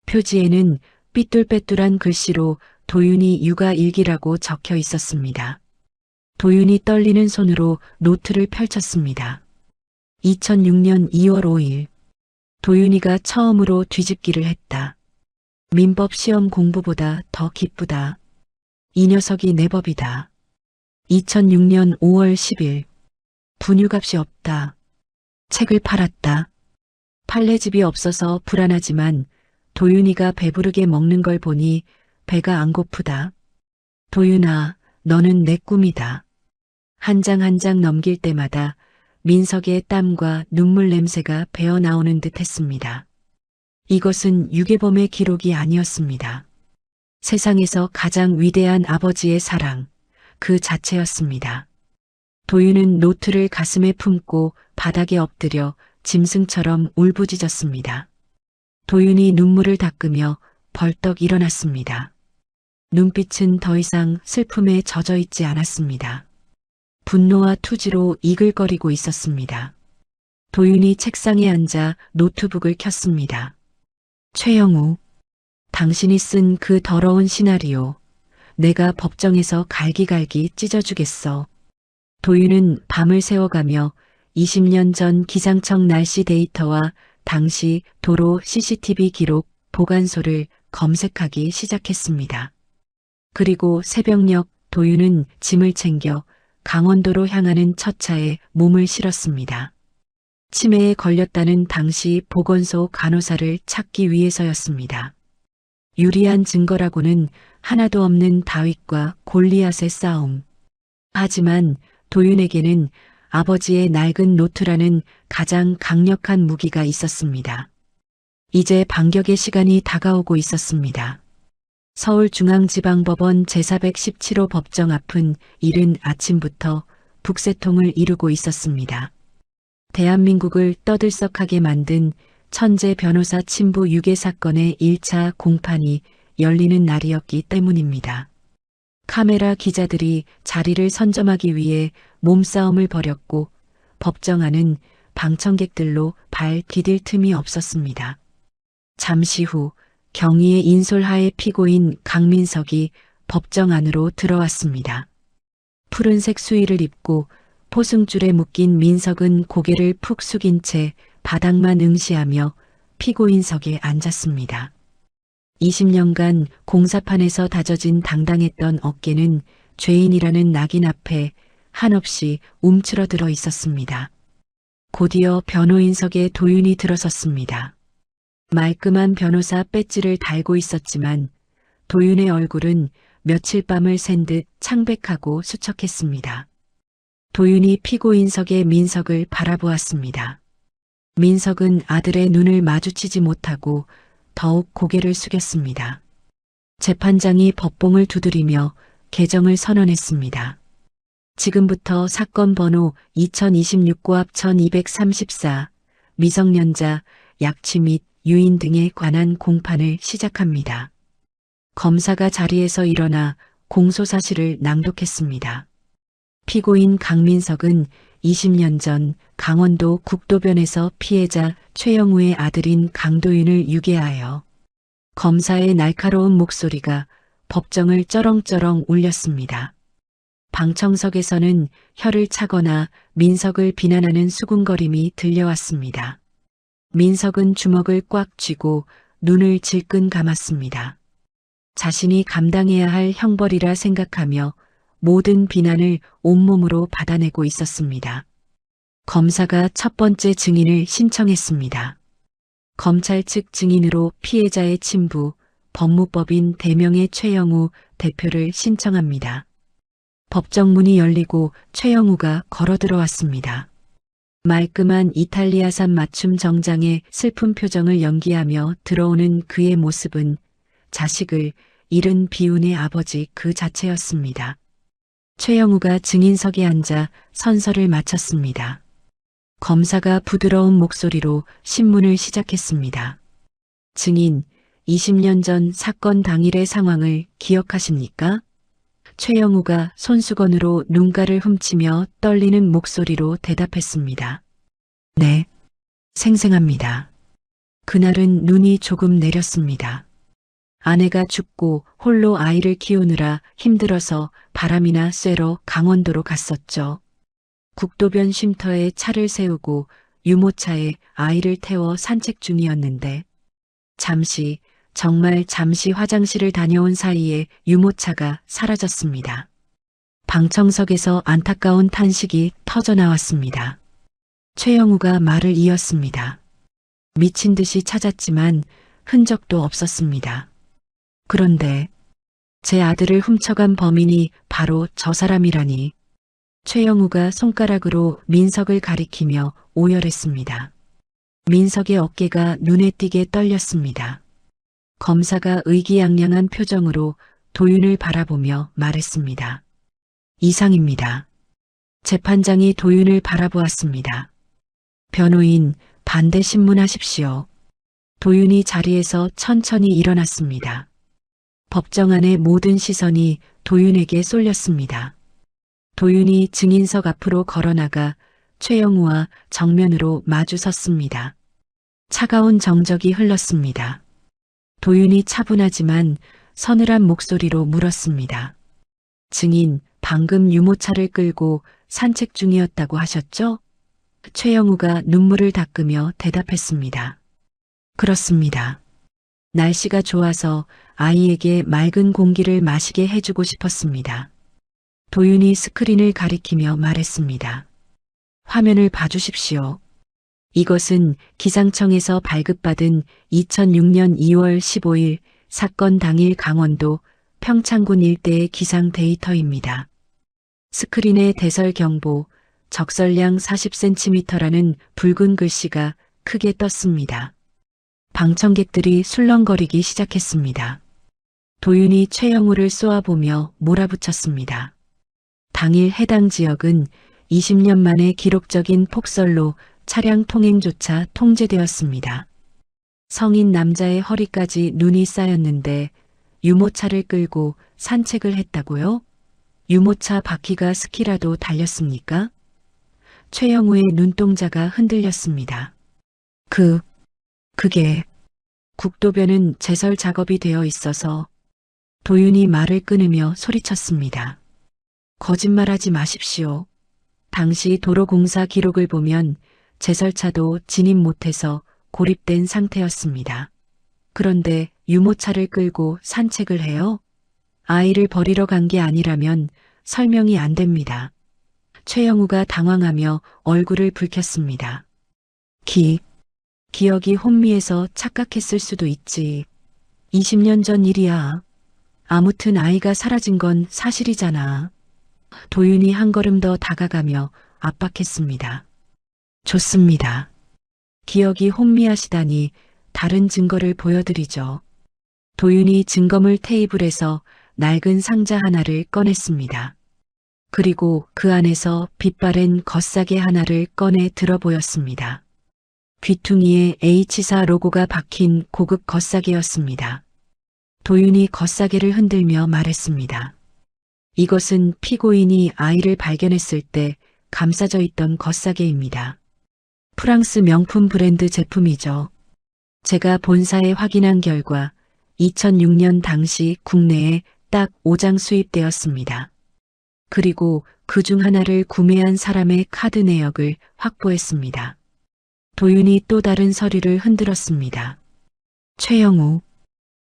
표지에는 삐뚤빼뚤한 글씨로 도윤이 육아 일기라고 적혀 있었습니다. 도윤이 떨리는 손으로 노트를 펼쳤습니다. 2006년 2월 5일 도윤이가 처음으로 뒤집기를 했다. 민법 시험 공부보다 더 기쁘다. 이 녀석이 내 법이다. 2006년 5월 10일 분유값이 없다. 책을 팔았다. 판례집이 없어서 불안하지만 도윤이가 배부르게 먹는 걸 보니 배가 안 고프다. 도윤아, 너는 내 꿈이다. 한 장 한 장 넘길 때마다 민석의 땀과 눈물 냄새가 배어나오는 듯 했습니다. 이것은 유괴범의 기록이 아니었습니다. 세상에서 가장 위대한 아버지의 사랑, 그 자체였습니다. 도윤은 노트를 가슴에 품고 바닥에 엎드려 짐승처럼 울부짖었습니다. 도윤이 눈물을 닦으며 벌떡 일어났습니다. 눈빛은 더 이상 슬픔에 젖어 있지 않았습니다. 분노와 투지로 이글거리고 있었습니다. 도윤이 책상에 앉아 노트북을 켰습니다. 최영우, 당신이 쓴 그 더러운 시나리오, 내가 법정에서 갈기갈기 찢어주겠어. 도윤은 밤을 새워가며 20년 전 기상청 날씨 데이터와 당시 도로 CCTV 기록 보관소를 검색하기 시작했습니다. 그리고 새벽녘 도윤은 짐을 챙겨 강원도로 향하는 첫 차에 몸을 실었습니다. 치매에 걸렸다는 당시 보건소 간호사를 찾기 위해서였습니다. 유리한 증거라고는 하나도 없는 다윗과 골리앗의 싸움. 하지만 도윤에게는 아버지의 낡은 노트라는 가장 강력한 무기가 있었습니다. 이제 반격의 시간이 다가오고 있었습니다. 서울중앙지방법원 제417호 법정 앞은 이른 아침부터 북새통을 이루고 있었습니다. 대한민국을 떠들썩하게 만든 천재 변호사 친부 유괴 사건의 1차 공판이 열리는 날이었기 때문입니다. 카메라 기자들이 자리를 선점하기 위해 몸싸움을 벌였고 법정 안은 방청객들로 발 디딜 틈이 없었습니다. 잠시 후 경위의 인솔하에 피고인 강민석이 법정 안으로 들어왔습니다. 푸른색 수의를 입고 포승줄에 묶인 민석은 고개를 푹 숙인 채 바닥만 응시하며 피고인석에 앉았습니다. 20년간 공사판에서 다져진 당당했던 어깨는 죄인이라는 낙인 앞에 한없이 움츠러들어 있었습니다. 곧이어 변호인석에 도윤이 들어섰습니다. 말끔한 변호사 배지를 달고 있었지만 도윤의 얼굴은 며칠 밤을 샌 듯 창백하고 수척했습니다. 도윤이 피고인석의 민석을 바라보았습니다. 민석은 아들의 눈을 마주치지 못하고 더욱 고개를 숙였습니다. 재판장이 법봉을 두드리며 개정을 선언했습니다. 지금부터 사건 번호 2026고합 1234 미성년자 약취 및 유인 등에 관한 공판을 시작합니다. 검사가 자리에서 일어나 공소사실을 낭독했습니다. 피고인 강민석은 20년 전 강원도 국도변에서 피해자 최영우의 아들인 강도윤을 유괴하여 검사의 날카로운 목소리가 법정을 쩌렁쩌렁 울렸습니다. 방청석에서는 혀를 차거나 민석을 비난하는 수군거림이 들려왔습니다. 민석은 주먹을 꽉 쥐고 눈을 질끈 감았습니다. 자신이 감당해야 할 형벌이라 생각하며 모든 비난을 온몸으로 받아내고 있었습니다. 검사가 첫 번째 증인을 신청했습니다. 검찰 측 증인으로 피해자의 친부 법무법인 대명의 최영우 대표를 신청합니다. 법정문이 열리고 최영우가 걸어 들어왔습니다. 말끔한 이탈리아산 맞춤 정장에 슬픈 표정을 연기하며 들어오는 그의 모습은 자식을 잃은 비운의 아버지 그 자체였습니다. 최영우가 증인석에 앉아 선서를 마쳤습니다. 검사가 부드러운 목소리로 신문을 시작했습니다. 증인, 20년 전 사건 당일의 상황을 기억하십니까? 최영우가 손수건으로 눈가를 훔치며 떨리는 목소리로 대답했습니다. 네, 생생합니다. 그날은 눈이 조금 내렸습니다. 아내가 죽고 홀로 아이를 키우느라 힘들어서 바람이나 쐬러 강원도로 갔었죠. 국도변 쉼터에 차를 세우고 유모차에 아이를 태워 산책 중이었는데 잠시, 정말 잠시 화장실을 다녀온 사이에 유모차가 사라졌습니다. 방청석에서 안타까운 탄식이 터져 나왔습니다. 최영우가 말을 이었습니다. 미친 듯이 찾았지만 흔적도 없었습니다. 그런데 제 아들을 훔쳐간 범인이 바로 저 사람이라니. 최영우가 손가락으로 민석을 가리키며 오열했습니다. 민석의 어깨가 눈에 띄게 떨렸습니다. 검사가 의기양양한 표정으로 도윤을 바라보며 말했습니다. 이상입니다. 재판장이 도윤을 바라보았습니다. 변호인, 반대 신문하십시오. 도윤이 자리에서 천천히 일어났습니다. 법정 안의 모든 시선이 도윤에게 쏠렸습니다. 도윤이 증인석 앞으로 걸어나가 최영우와 정면으로 마주 섰습니다. 차가운 정적이 흘렀습니다. 도윤이 차분하지만 서늘한 목소리로 물었습니다. 증인, 방금 유모차를 끌고 산책 중이었다고 하셨죠? 최영우가 눈물을 닦으며 대답했습니다. 그렇습니다. 날씨가 좋아서 아이에게 맑은 공기를 마시게 해주고 싶었습니다. 도윤이 스크린을 가리키며 말했습니다. 화면을 봐주십시오. 이것은 기상청에서 발급받은 2006년 2월 15일 사건 당일 강원도 평창군 일대의 기상 데이터입니다. 스크린에 대설 경보, 적설량 40cm라는 붉은 글씨가 크게 떴습니다. 방청객들이 술렁거리기 시작했습니다. 도윤이 최영우를 쏘아보며 몰아붙였습니다. 당일 해당 지역은 20년 만에 기록적인 폭설로 차량 통행조차 통제되었습니다. 성인 남자의 허리까지 눈이 쌓였는데 유모차를 끌고 산책을 했다고요? 유모차 바퀴가 스키라도 달렸습니까? 최영우의 눈동자가 흔들렸습니다. 그게 국도변은 제설 작업이 되어 있어서. 도윤이 말을 끊으며 소리쳤습니다. 거짓말하지 마십시오. 당시 도로공사 기록을 보면 제설차도 진입 못해서 고립된 상태였습니다. 그런데 유모차를 끌고 산책을 해요? 아이를 버리러 간 게 아니라면 설명이 안 됩니다. 최영우가 당황하며 얼굴을 붉혔습니다. 기억이 혼미해서 착각했을 수도 있지. 20년 전 일이야. 아무튼 아이가 사라진 건 사실이잖아. 도윤이 한 걸음 더 다가가며 압박했습니다. 좋습니다. 기억이 혼미하시다니 다른 증거를 보여드리죠. 도윤이 증거물 테이블에서 낡은 상자 하나를 꺼냈습니다. 그리고 그 안에서 빛바랜 겉사계 하나를 꺼내 들어 보였습니다. 귀퉁이에 H사 로고가 박힌 고급 겉사계였습니다. 도윤이 겉사계를 흔들며 말했습니다. 이것은 피고인이 아이를 발견했을 때 감싸져 있던 겉사계입니다. 프랑스 명품 브랜드 제품이죠. 제가 본사에 확인한 결과 2006년 당시 국내에 딱 5장 수입되었습니다. 그리고 그중 하나를 구매한 사람의 카드 내역을 확보했습니다. 도윤이 또 다른 서류를 흔들었습니다. 최영우,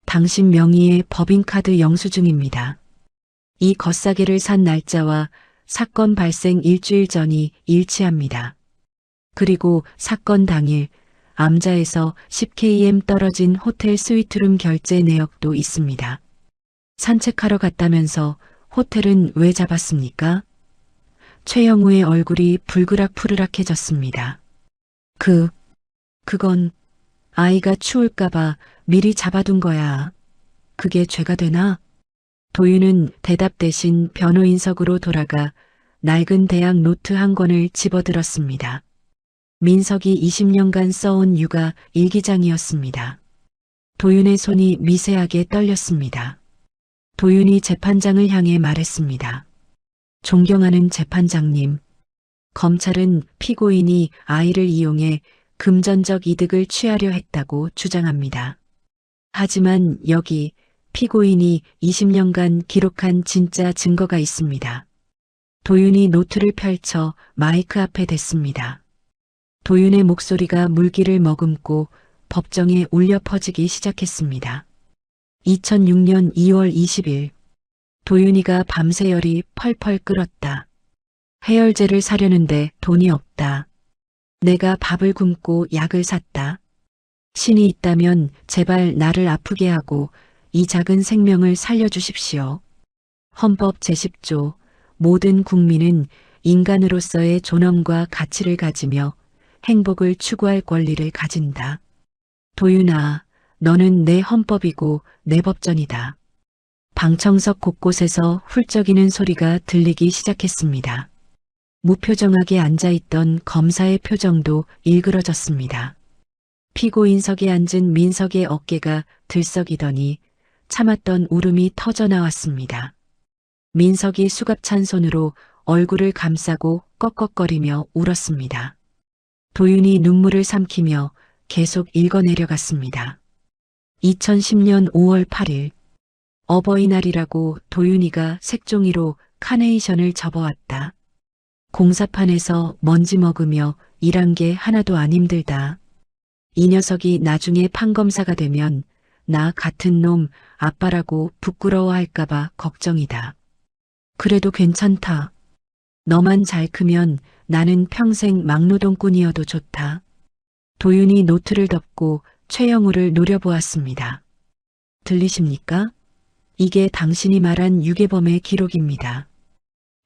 당신 명의의 법인카드 영수증입니다. 이 겉사계를 산 날짜와 사건 발생 일주일 전이 일치합니다. 그리고 사건 당일 암자에서 10km 떨어진 호텔 스위트룸 결제 내역도 있습니다. 산책하러 갔다면서 호텔은 왜 잡았습니까? 최영우의 얼굴이 불그락푸르락해졌습니다. 그건 아이가 추울까봐 미리 잡아둔 거야. 그게 죄가 되나? 도윤은 대답 대신 변호인석으로 돌아가 낡은 대학 노트 한 권을 집어들었습니다. 민석이 20년간 써온 육아 일기장이었습니다. 도윤의 손이 미세하게 떨렸습니다. 도윤이 재판장을 향해 말했습니다. 존경하는 재판장님, 검찰은 피고인이 아이를 이용해 금전적 이득을 취하려 했다고 주장합니다. 하지만 여기 피고인이 20년간 기록한 진짜 증거가 있습니다. 도윤이 노트를 펼쳐 마이크 앞에 댔습니다. 도윤의 목소리가 물기를 머금고 법정에 울려 퍼지기 시작했습니다. 2006년 2월 20일 도윤이가 밤새 열이 펄펄 끓었다. 해열제를 사려는데 돈이 없다. 내가 밥을 굶고 약을 샀다. 신이 있다면 제발 나를 아프게 하고 이 작은 생명을 살려주십시오. 헌법 제10조 모든 국민은 인간으로서의 존엄과 가치를 가지며 행복을 추구할 권리를 가진다. 도윤아, 너는 내 헌법이고 내 법전이다. 방청석 곳곳에서 훌쩍이는 소리가 들리기 시작했습니다. 무표정하게 앉아있던 검사의 표정도 일그러졌습니다. 피고인석에 앉은 민석의 어깨가 들썩이더니 참았던 울음이 터져나왔습니다. 민석이 수갑찬 손으로 얼굴을 감싸고 꺽꺽거리며 울었습니다. 도윤이 눈물을 삼키며 계속 읽어내려갔습니다. 2010년 5월 8일 어버이날이라고 도윤이가 색종이로 카네이션을 접어왔다. 공사판에서 먼지 먹으며 일한 게 하나도 안 힘들다. 이 녀석이 나중에 판검사가 되면 나 같은 놈 아빠라고 부끄러워할까봐 걱정이다. 그래도 괜찮다. 너만 잘 크면 나는 평생 막노동꾼이어도 좋다. 도윤이 노트를 덮고 최영우를 노려보았습니다. 들리십니까? 이게 당신이 말한 유괴범의 기록입니다.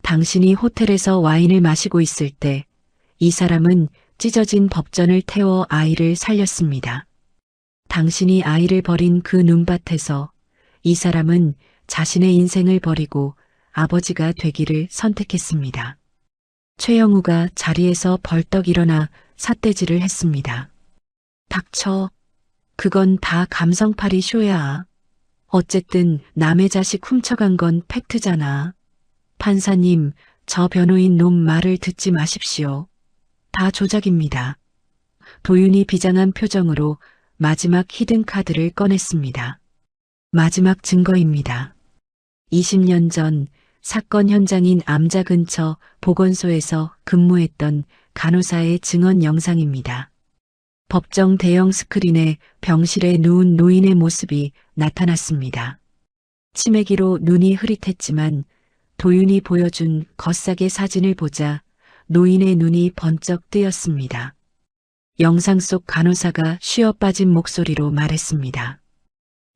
당신이 호텔에서 와인을 마시고 있을 때 이 사람은 찢어진 법전을 태워 아이를 살렸습니다. 당신이 아이를 버린 그 눈밭에서 이 사람은 자신의 인생을 버리고 아버지가 되기를 선택했습니다. 최영우가 자리에서 벌떡 일어나 삿대질을 했습니다. 닥쳐. 그건 다 감성팔이 쇼야. 어쨌든 남의 자식 훔쳐간 건 팩트잖아. 판사님, 저 변호인 놈 말을 듣지 마십시오. 다 조작입니다. 도윤이 비장한 표정으로 마지막 히든카드를 꺼냈습니다. 마지막 증거입니다. 20년 전 사건 현장인 암자 근처 보건소에서 근무했던 간호사의 증언 영상입니다. 법정 대형 스크린에 병실에 누운 노인의 모습이 나타났습니다. 치매기로 눈이 흐릿했지만 도윤이 보여준 겉삭의 사진을 보자 노인의 눈이 번쩍 뜨였습니다. 영상 속 간호사가 쉬어 빠진 목소리로 말했습니다.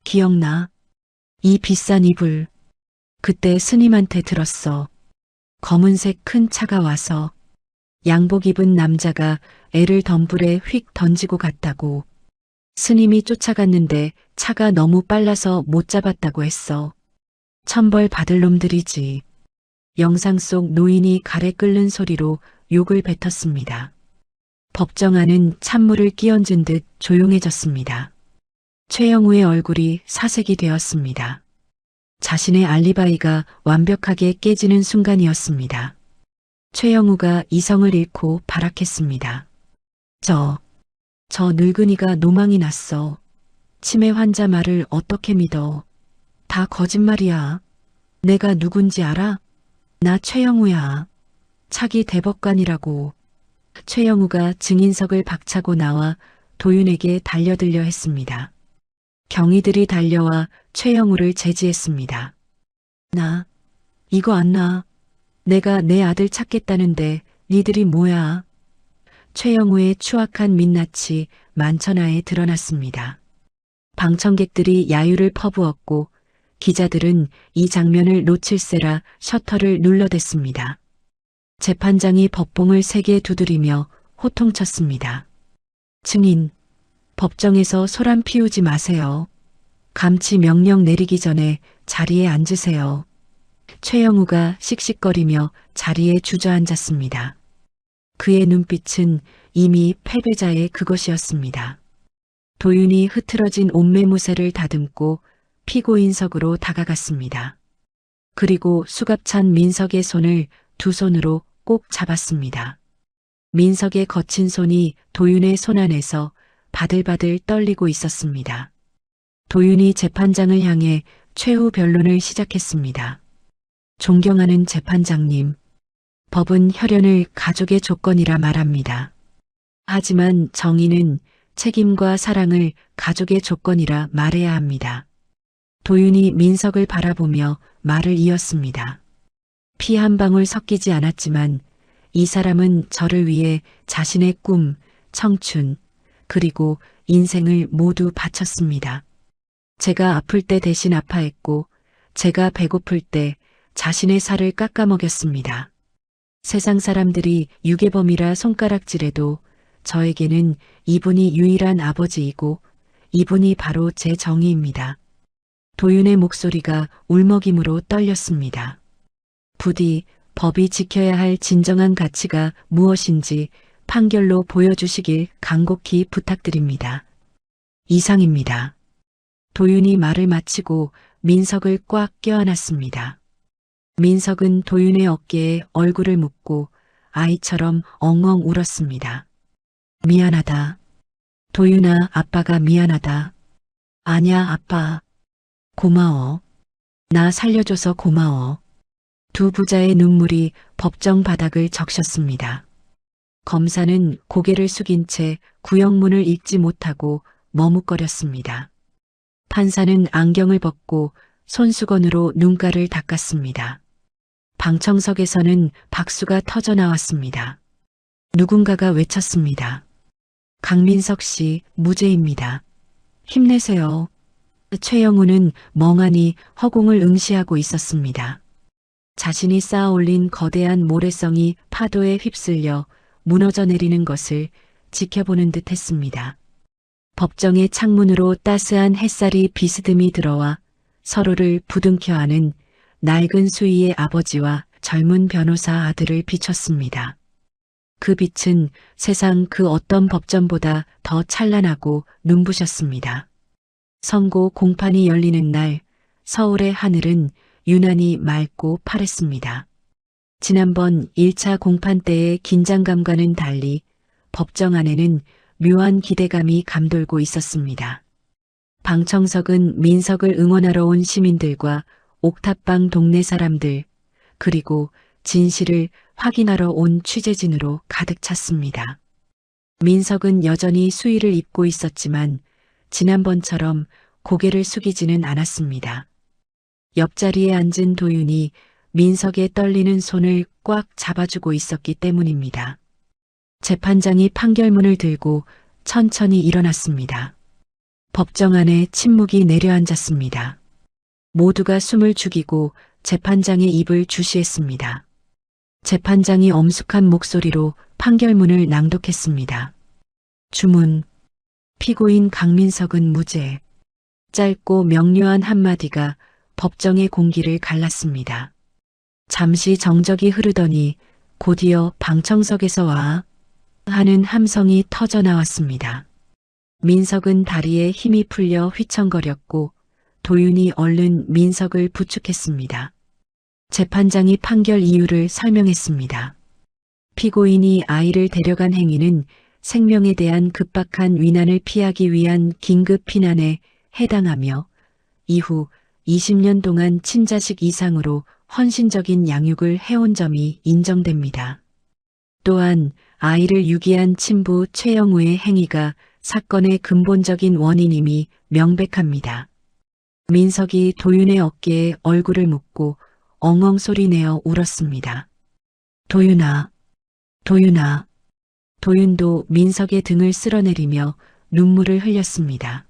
기억나? 이 비싼 이불. 그때 스님한테 들었어. 검은색 큰 차가 와서 양복 입은 남자가 애를 덤불에 휙 던지고 갔다고. 스님이 쫓아갔는데 차가 너무 빨라서 못 잡았다고 했어. 천벌 받을 놈들이지. 영상 속 노인이 가래 끓는 소리로 욕을 뱉었습니다. 법정 안은 찬물을 끼얹은 듯 조용해졌습니다. 최영우의 얼굴이 사색이 되었습니다. 자신의 알리바이가 완벽하게 깨지는 순간이었습니다. 최영우가 이성을 잃고 발악했습니다. 저 늙은이가 노망이 났어. 치매 환자 말을 어떻게 믿어. 다 거짓말이야. 내가 누군지 알아? 나 최영우야. 차기 대법관이라고. 최영우가 증인석을 박차고 나와 도윤에게 달려들려 했습니다. 경위들이 달려와 최영우를 제지했습니다. 나 이거 안 나. 내가 내 아들 찾겠다는데 니들이 뭐야. 최영우의 추악한 민낯이 만천하에 드러났습니다. 방청객들이 야유를 퍼부었고 기자들은 이 장면을 놓칠세라 셔터를 눌러댔습니다. 재판장이 법봉을 세게 두드리며 호통쳤습니다. 증인, 법정에서 소란 피우지 마세요. 감치 명령 내리기 전에 자리에 앉으세요. 최영우가 씩씩거리며 자리에 주저앉았습니다. 그의 눈빛은 이미 패배자의 그것이었습니다. 도윤이 흐트러진 옷매무새를 다듬고 피고인석으로 다가갔습니다. 그리고 수갑찬 민석의 손을 두 손으로 꼭 잡았습니다. 민석의 거친 손이 도윤의 손 안에서 바들바들 떨리고 있었습니다. 도윤이 재판장을 향해 최후 변론을 시작했습니다. 존경하는 재판장님, 법은 혈연을 가족의 조건이라 말합니다. 하지만 정의는 책임과 사랑을 가족의 조건이라 말해야 합니다. 도윤이 민석을 바라보며 말을 이었습니다. 피 한 방울 섞이지 않았지만 이 사람은 저를 위해 자신의 꿈, 청춘, 그리고 인생을 모두 바쳤습니다. 제가 아플 때 대신 아파했고 제가 배고플 때 자신의 살을 깎아먹였습니다. 세상 사람들이 유괴범이라 손가락질해도 저에게는 이분이 유일한 아버지이고 이분이 바로 제 정의입니다. 도윤의 목소리가 울먹임으로 떨렸습니다. 부디 법이 지켜야 할 진정한 가치가 무엇인지 판결로 보여주시길 간곡히 부탁드립니다. 이상입니다. 도윤이 말을 마치고 민석을 꽉 껴안았습니다. 민석은 도윤의 어깨에 얼굴을 묻고 아이처럼 엉엉 울었습니다. 미안하다. 도윤아, 아빠가 미안하다. 아냐, 아빠. 고마워. 나 살려줘서 고마워. 두 부자의 눈물이 법정 바닥을 적셨습니다. 검사는 고개를 숙인 채 구형문을 읽지 못하고 머뭇거렸습니다. 판사는 안경을 벗고 손수건으로 눈가를 닦았습니다. 방청석에서는 박수가 터져 나왔습니다. 누군가가 외쳤습니다. 강민석 씨, 무죄입니다. 힘내세요. 최영우는 멍하니 허공을 응시하고 있었습니다. 자신이 쌓아올린 거대한 모래성이 파도에 휩쓸려 무너져 내리는 것을 지켜보는 듯 했습니다. 법정의 창문으로 따스한 햇살이 비스듬히 들어와 서로를 부둥켜 안은 낡은 수희의 아버지와 젊은 변호사 아들을 비췄습니다. 그 빛은 세상 그 어떤 법전보다 더 찬란하고 눈부셨습니다. 선고 공판이 열리는 날 서울의 하늘은 유난히 맑고 파랬습니다. 지난번 1차 공판 때의 긴장감과는 달리 법정 안에는 묘한 기대감이 감돌고 있었습니다. 방청석은 민석을 응원하러 온 시민들과 옥탑방 동네 사람들, 그리고 진실을 확인하러 온 취재진으로 가득 찼습니다. 민석은 여전히 수의를 입고 있었지만 지난번처럼 고개를 숙이지는 않았습니다. 옆자리에 앉은 도윤이 민석의 떨리는 손을 꽉 잡아주고 있었기 때문입니다. 재판장이 판결문을 들고 천천히 일어났습니다. 법정 안에 침묵이 내려앉았습니다. 모두가 숨을 죽이고 재판장의 입을 주시했습니다. 재판장이 엄숙한 목소리로 판결문을 낭독했습니다. 주문. 피고인 강민석은 무죄. 짧고 명료한 한마디가 법정의 공기를 갈랐습니다. 잠시 정적이 흐르더니 곧이어 방청석에서 와 하는 함성이 터져 나왔습니다. 민석은 다리에 힘이 풀려 휘청거렸고 도윤이 얼른 민석을 부축했습니다. 재판장이 판결 이유를 설명했습니다. 피고인이 아이를 데려간 행위는 생명에 대한 급박한 위난을 피하기 위한 긴급 피난에 해당하며 이후 20년 동안 친자식 이상으로 헌신적인 양육을 해온 점이 인정됩니다. 또한 아이를 유기한 친부 최영우의 행위가 사건의 근본적인 원인임이 명백합니다. 민석이 도윤의 어깨에 얼굴을 묻고 엉엉 소리내어 울었습니다. 도윤아, 도윤아. 도윤도 민석의 등을 쓸어내리며 눈물을 흘렸습니다.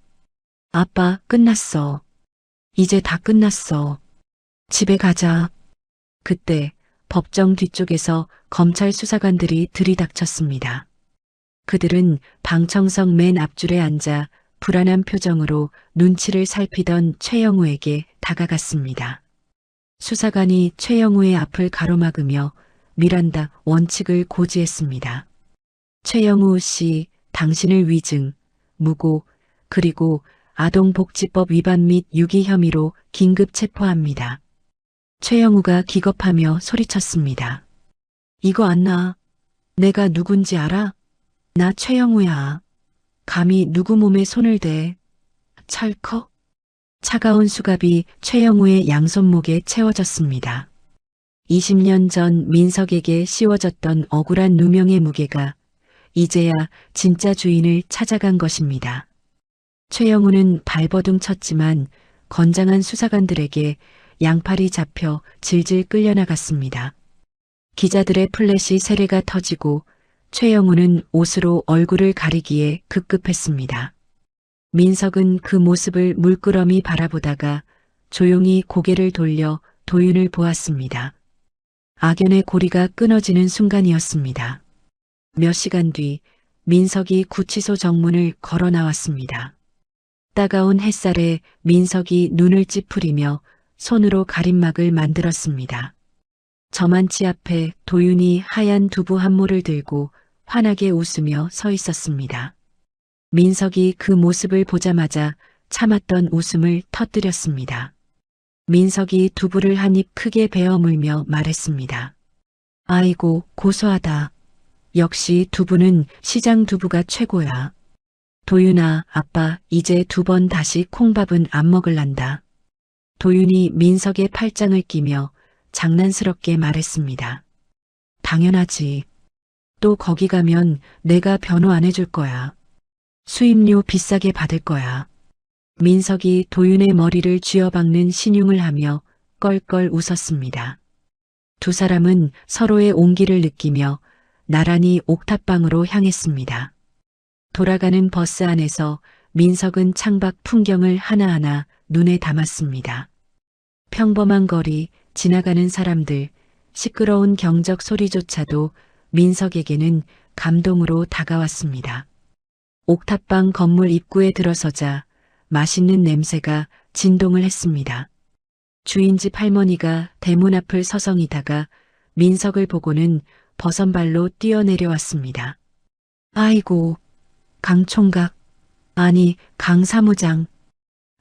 아빠, 끝났어. 이제 다 끝났어. 집에 가자. 그때 법정 뒤쪽에서 검찰 수사관들이 들이닥쳤습니다. 그들은 방청석 맨 앞줄에 앉아 불안한 표정으로 눈치를 살피던 최영우에게 다가갔습니다. 수사관이 최영우의 앞을 가로막으며 미란다 원칙을 고지했습니다. 최영우 씨, 당신을 위증, 무고, 그리고 아동복지법 위반 및 유기 혐의로 긴급 체포합니다. 최영우가 기겁하며 소리쳤습니다. 이거 안 나. 내가 누군지 알아? 나 최영우야. 감히 누구 몸에 손을 대. 찰컥. 차가운 수갑이 최영우의 양손목에 채워졌습니다. 20년 전 민석에게 씌워졌던 억울한 누명의 무게가 이제야 진짜 주인을 찾아간 것입니다. 최영우는 발버둥 쳤지만 건장한 수사관들에게 양팔이 잡혀 질질 끌려나갔습니다. 기자들의 플래시 세례가 터지고 최영우는 옷으로 얼굴을 가리기에 급급했습니다. 민석은 그 모습을 물끄러미 바라보다가 조용히 고개를 돌려 도윤을 보았습니다. 악연의 고리가 끊어지는 순간이었습니다. 몇 시간 뒤 민석이 구치소 정문을 걸어 나왔습니다. 따가운 햇살에 민석이 눈을 찌푸리며 손으로 가림막을 만들었습니다. 저만치 앞에 도윤이 하얀 두부 한 모를 들고 환하게 웃으며 서 있었습니다. 민석이 그 모습을 보자마자 참았던 웃음을 터뜨렸습니다. 민석이 두부를 한 입 크게 베어 물며 말했습니다. 아이고, 고소하다. 역시 두부는 시장 두부가 최고야. 도윤아, 아빠 이제 2번 다시 콩밥은 안 먹을란다. 도윤이 민석의 팔짱을 끼며 장난스럽게 말했습니다. 당연하지. 또 거기 가면 내가 변호 안 해줄 거야. 수임료 비싸게 받을 거야. 민석이 도윤의 머리를 쥐어박는 신용을 하며 껄껄 웃었습니다. 두 사람은 서로의 온기를 느끼며 나란히 옥탑방으로 향했습니다. 돌아가는 버스 안에서 민석은 창밖 풍경을 하나하나 눈에 담았습니다. 평범한 거리, 지나가는 사람들, 시끄러운 경적 소리조차도 민석에게는 감동으로 다가왔습니다. 옥탑방 건물 입구에 들어서자 맛있는 냄새가 진동을 했습니다. 주인집 할머니가 대문 앞을 서성이다가 민석을 보고는 버선발로 뛰어내려왔습니다. 아이고, 강 총각, 아니 강 사무장.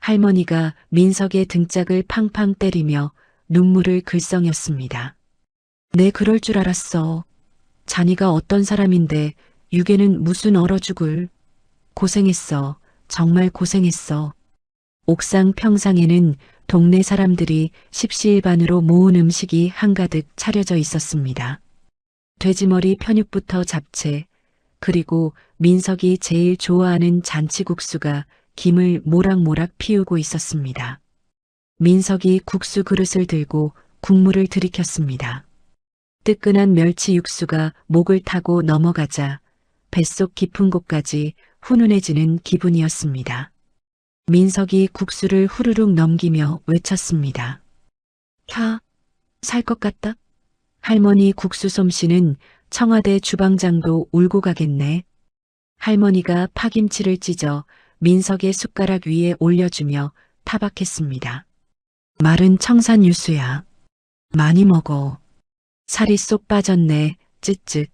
할머니가 민석의 등짝을 팡팡 때리며 눈물을 글썽였습니다. 내 그럴 줄 알았어. 자니가 어떤 사람인데 유괴는 무슨 얼어 죽을. 고생했어. 정말 고생했어. 옥상 평상에는 동네 사람들이 십시일반으로 모은 음식이 한가득 차려져 있었습니다. 돼지머리 편육부터 잡채, 그리고 민석이 제일 좋아하는 잔치국수가 김을 모락모락 피우고 있었습니다. 민석이 국수 그릇을 들고 국물을 들이켰습니다. 뜨끈한 멸치 육수가 목을 타고 넘어가자 뱃속 깊은 곳까지 훈훈해지는 기분이었습니다. 민석이 국수를 후루룩 넘기며 외쳤습니다. 캬, 살 것 같다. 할머니 국수 솜씨는 청와대 주방장도 울고 가겠네. 할머니가 파김치를 찢어 민석의 숟가락 위에 올려주며 타박했습니다. 마른 청산 유수야. 많이 먹어. 살이 쏙 빠졌네. 쯧쯧.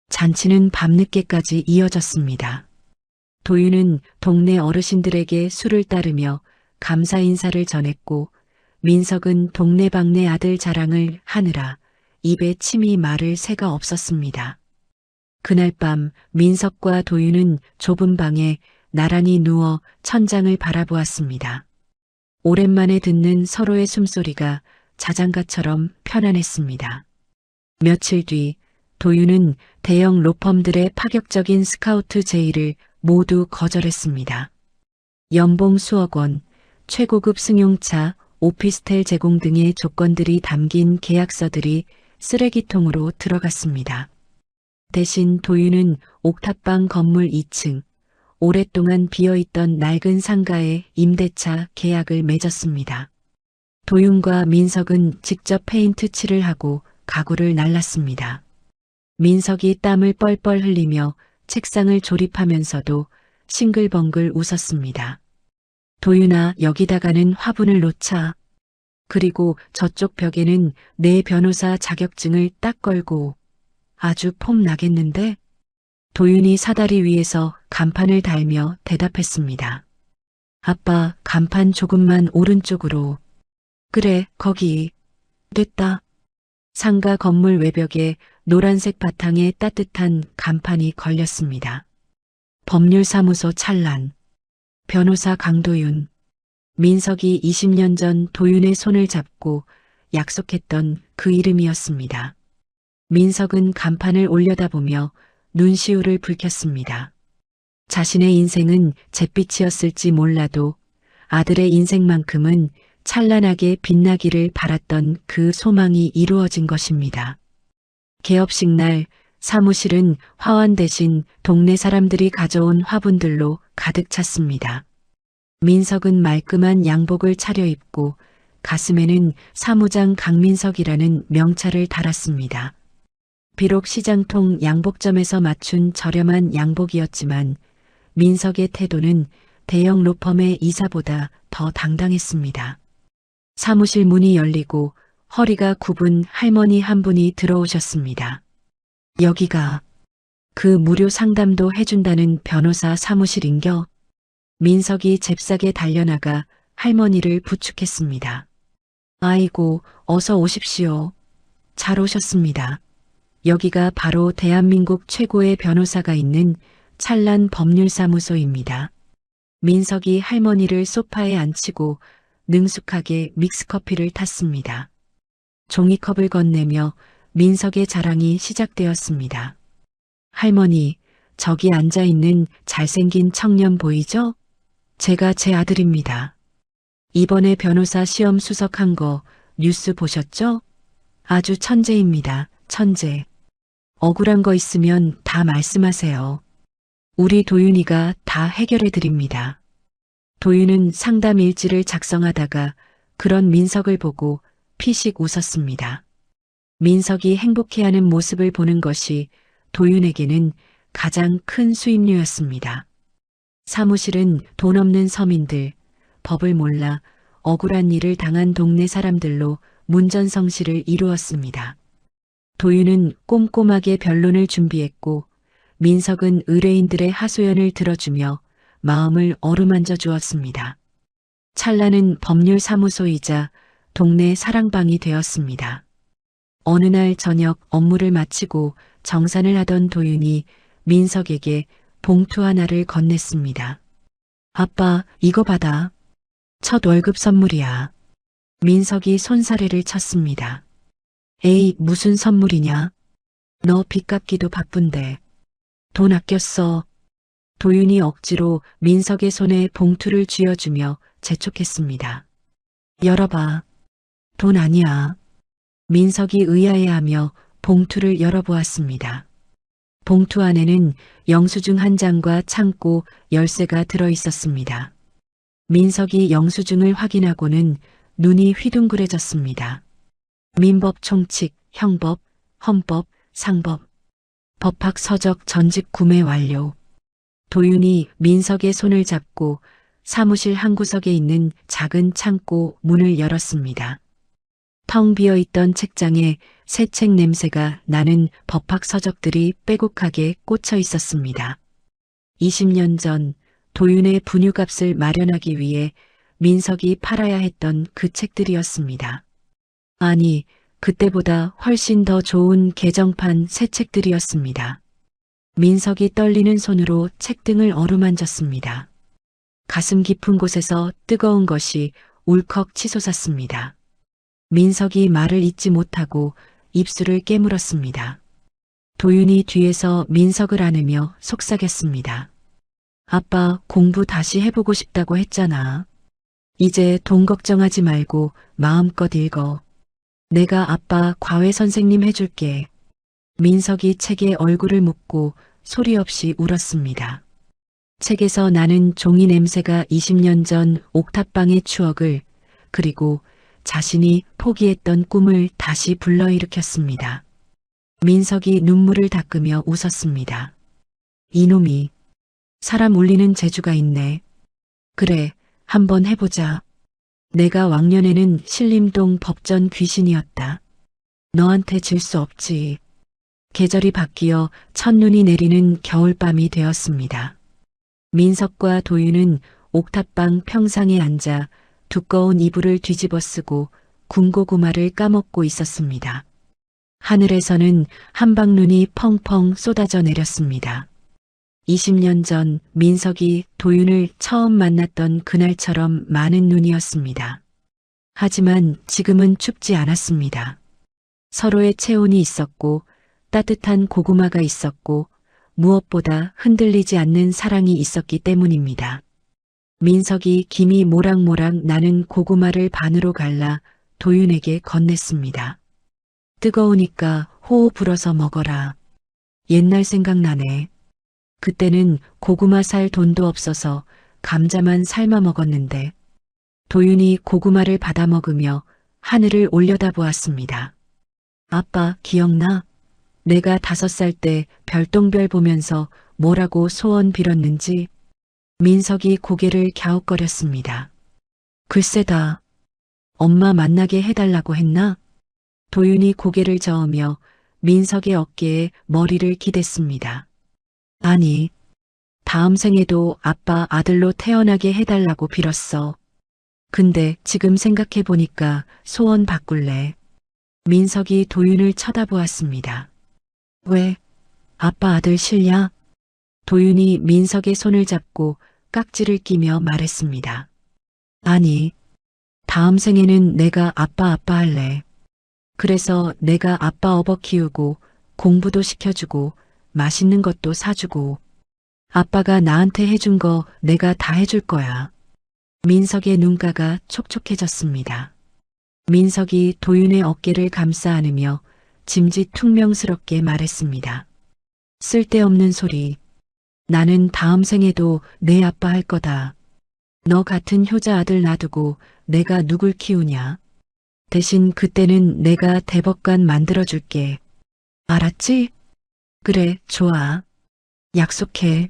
잔치는 밤늦게까지 이어졌습니다. 도윤은 동네 어르신들에게 술을 따르며 감사 인사를 전했고 민석은 동네방네 아들 자랑을 하느라 입에 침이 마를 새가 없었습니다. 그날 밤 민석과 도윤은 좁은 방에 나란히 누워 천장을 바라보았습니다. 오랜만에 듣는 서로의 숨소리가 자장가처럼 편안했습니다. 며칠 뒤 도윤은 대형 로펌들의 파격적인 스카우트 제의를 모두 거절했습니다. 연봉 수억 원, 최고급 승용차, 오피스텔 제공 등의 조건들이 담긴 계약서들이 쓰레기통으로 들어갔습니다. 대신 도윤은 옥탑방 건물 2층, 오랫동안 비어있던 낡은 상가에 임대차 계약을 맺었습니다. 도윤과 민석은 직접 페인트 칠을 하고 가구를 날랐습니다. 민석이 땀을 뻘뻘 흘리며 책상을 조립하면서도 싱글벙글 웃었습니다. 도윤아, 여기다가는 화분을 놓자. 그리고 저쪽 벽에는 내 변호사 자격증을 딱 걸고. 아주 폼 나겠는데? 도윤이 사다리 위에서 간판을 달며 대답했습니다. 아빠, 간판 조금만 오른쪽으로. 그래, 거기. 됐다. 상가 건물 외벽에 노란색 바탕에 따뜻한 간판이 걸렸습니다. 법률사무소 찰란. 변호사 강도윤. 민석이 20년 전 도윤의 손을 잡고 약속했던 그 이름이었습니다. 민석은 간판을 올려다보며 눈시울을 붉혔습니다. 자신의 인생은 잿빛이었을지 몰라도 아들의 인생만큼은 찬란하게 빛나기를 바랐던 그 소망이 이루어진 것입니다. 개업식 날 사무실은 화환 대신 동네 사람들이 가져온 화분들로 가득 찼습니다. 민석은 말끔한 양복을 차려입고 가슴에는 사무장 강민석이라는 명찰을 달았습니다. 비록 시장통 양복점에서 맞춘 저렴한 양복이었지만 민석의 태도는 대형 로펌의 이사보다 더 당당했습니다. 사무실 문이 열리고 허리가 굽은 할머니 한 분이 들어오셨습니다. 여기가 그 무료 상담도 해준다는 변호사 사무실인겨? 민석이 잽싸게 달려나가 할머니를 부축했습니다. 아이고, 어서 오십시오. 잘 오셨습니다. 여기가 바로 대한민국 최고의 변호사가 있는 찰란 법률사무소입니다. 민석이 할머니를 소파에 앉히고 능숙하게 믹스커피를 탔습니다. 종이컵을 건네며 민석의 자랑이 시작되었습니다. 할머니, 저기 앉아있는 잘생긴 청년 보이죠? 제가 제 아들입니다. 이번에 변호사 시험 수석한 거 뉴스 보셨죠? 아주 천재입니다. 천재. 억울한 거 있으면 다 말씀하세요. 우리 도윤이가 다 해결해 드립니다. 도윤은 상담 일지를 작성하다가 그런 민석을 보고 피식 웃었습니다. 민석이 행복해하는 모습을 보는 것이 도윤에게는 가장 큰 수입료였습니다. 사무실은 돈 없는 서민들, 법을 몰라 억울한 일을 당한 동네 사람들로 문전성시를 이루었습니다. 도윤은 꼼꼼하게 변론을 준비했고 민석은 의뢰인들의 하소연을 들어주며 마음을 어루만져 주었습니다. 찰나는 법률사무소이자 동네 사랑방이 되었습니다. 어느 날 저녁 업무를 마치고 정산을 하던 도윤이 민석에게 봉투 하나를 건넸습니다. 아빠, 이거 받아. 첫 월급 선물이야. 민석이 손사래를 쳤습니다. 에이, 무슨 선물이냐? 너 빚 갚기도 바쁜데. 돈 아껴 써. 도윤이 억지로 민석의 손에 봉투를 쥐어주며 재촉했습니다. 열어봐. 돈 아니야. 민석이 의아해하며 봉투를 열어보았습니다. 봉투 안에는 영수증 한 장과 창고 열쇠가 들어있었습니다. 민석이 영수증을 확인하고는 눈이 휘둥그레졌습니다. 민법 총칙, 형법, 헌법, 상법, 법학 서적 전집 구매 완료. 도윤이 민석의 손을 잡고 사무실 한 구석에 있는 작은 창고 문을 열었습니다. 텅 비어있던 책장에 새 책 냄새가 나는 법학 서적들이 빼곡하게 꽂혀 있었습니다. 20년 전 도윤의 분유값을 마련하기 위해 민석이 팔아야 했던 그 책들이었습니다. 아니, 그때보다 훨씬 더 좋은 개정판 새 책들이었습니다. 민석이 떨리는 손으로 책등을 어루만졌습니다. 가슴 깊은 곳에서 뜨거운 것이 울컥 치솟았습니다. 민석이 말을 잇지 못하고 입술을 깨물었습니다. 도윤이 뒤에서 민석을 안으며 속삭였습니다. 아빠, 공부 다시 해보고 싶다고 했잖아. 이제 돈 걱정하지 말고 마음껏 읽어. 내가 아빠 과외 선생님 해줄게. 민석이 책에 얼굴을 묻고 소리 없이 울었습니다. 책에서 나는 종이 냄새가 20년 전 옥탑방의 추억을, 그리고 자신이 포기했던 꿈을 다시 불러일으켰습니다. 민석이 눈물을 닦으며 웃었습니다. 이놈이 사람 울리는 재주가 있네. 그래, 한번 해보자. 내가 왕년에는 신림동 법전 귀신이었다. 너한테 질 수 없지. 계절이 바뀌어 첫눈이 내리는 겨울밤이 되었습니다. 민석과 도윤은 옥탑방 평상에 앉아 두꺼운 이불을 뒤집어 쓰고 군고구마를 까먹고 있었습니다. 하늘에서는 한방눈이 펑펑 쏟아져 내렸습니다. 20년 전 민석이 도윤을 처음 만났던 그날처럼 많은 눈이었습니다. 하지만 지금은 춥지 않았습니다. 서로의 체온이 있었고 따뜻한 고구마가 있었고 무엇보다 흔들리지 않는 사랑이 있었기 때문입니다. 민석이 김이 모락모락 나는 고구마를 반으로 갈라 도윤에게 건넸습니다. 뜨거우니까 호호 불어서 먹어라. 옛날 생각나네. 그때는 고구마 살 돈도 없어서 감자만 삶아 먹었는데. 도윤이 고구마를 받아 먹으며 하늘을 올려다보았습니다. 아빠, 기억나? 내가 5살 때 별똥별 보면서 뭐라고 소원 빌었는지. 민석이 고개를 갸웃거렸습니다. 글쎄다. 엄마 만나게 해달라고 했나? 도윤이 고개를 저으며 민석의 어깨에 머리를 기댔습니다. 아니, 다음 생에도 아빠 아들로 태어나게 해달라고 빌었어. 근데 지금 생각해보니까 소원 바꿀래. 민석이 도윤을 쳐다보았습니다. 왜? 아빠 아들 싫냐? 도윤이 민석의 손을 잡고 깍지를 끼며 말했습니다. 아니, 다음 생에는 내가 아빠 할래. 그래서 내가 아빠 업어 키우고 공부도 시켜주고 맛있는 것도 사주고 아빠가 나한테 해준 거 내가 다 해줄 거야. 민석의 눈가가 촉촉해졌습니다. 민석이 도윤의 어깨를 감싸 안으며 짐짓퉁명스럽게 말했습니다. 쓸데없는 소리. 나는 다음 생에도 내 아빠 할 거다. 너 같은 효자 아들 놔두고 내가 누굴 키우냐. 대신 그때는 내가 대법관 만들어줄게. 알았지? 그래, 좋아. 약속해.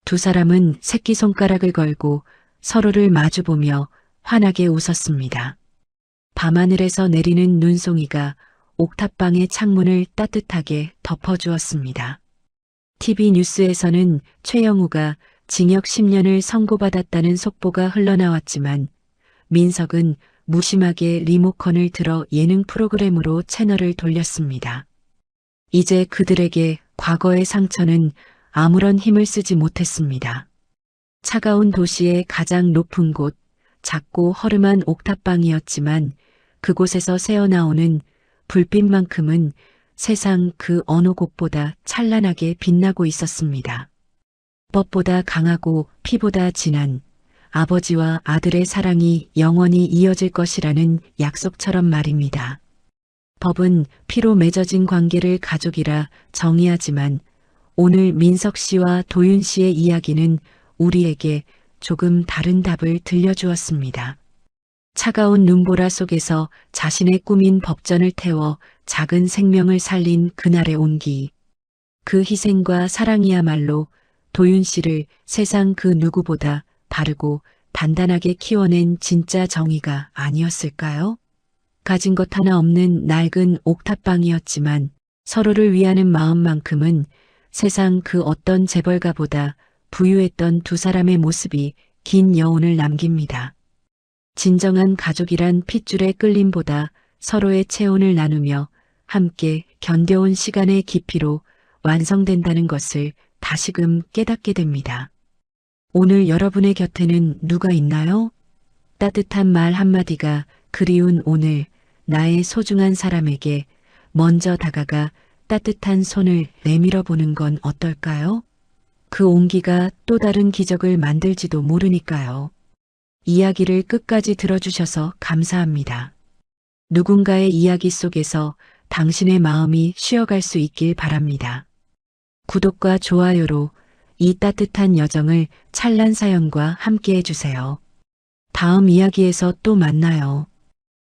두 사람은 새끼손가락을 걸고 서로를 마주보며 환하게 웃었습니다. 밤하늘에서 내리는 눈송이가 옥탑방의 창문을 따뜻하게 덮어주었습니다. TV 뉴스에서는 최영우가 징역 10년을 선고받았다는 속보가 흘러나왔지만 민석은 무심하게 리모컨을 들어 예능 프로그램으로 채널을 돌렸습니다. 이제 그들에게 과거의 상처는 아무런 힘을 쓰지 못했습니다. 차가운 도시의 가장 높은 곳, 작고 허름한 옥탑방이었지만 그곳에서 새어나오는 불빛만큼은 세상 그 어느 곳보다 찬란하게 빛나고 있었습니다. 법보다 강하고 피보다 진한 아버지와 아들의 사랑이 영원히 이어질 것이라는 약속처럼 말입니다. 법은 피로 맺어진 관계를 가족이라 정의하지만 오늘 민석 씨와 도윤 씨의 이야기는 우리에게 조금 다른 답을 들려주었습니다. 차가운 눈보라 속에서 자신의 꿈인 법전을 태워 작은 생명을 살린 그날의 온기. 그 희생과 사랑이야말로 도윤 씨를 세상 그 누구보다 바르고 단단하게 키워낸 진짜 정의가 아니었을까요? 가진 것 하나 없는 낡은 옥탑방이었지만 서로를 위하는 마음만큼은 세상 그 어떤 재벌가보다 부유했던 두 사람의 모습이 긴 여운을 남깁니다. 진정한 가족이란 핏줄의 끌림보다 서로의 체온을 나누며 함께 견뎌온 시간의 깊이로 완성된다는 것을 다시금 깨닫게 됩니다. 오늘 여러분의 곁에는 누가 있나요? 따뜻한 말 한마디가 그리운 오늘 나의 소중한 사람에게 먼저 다가가 따뜻한 손을 내밀어 보는 건 어떨까요? 그 온기가 또 다른 기적을 만들지도 모르니까요. 이야기를 끝까지 들어주셔서 감사합니다. 누군가의 이야기 속에서 당신의 마음이 쉬어갈 수 있길 바랍니다. 구독과 좋아요로 이 따뜻한 여정을 찬란 사연과 함께 해주세요. 다음 이야기에서 또 만나요.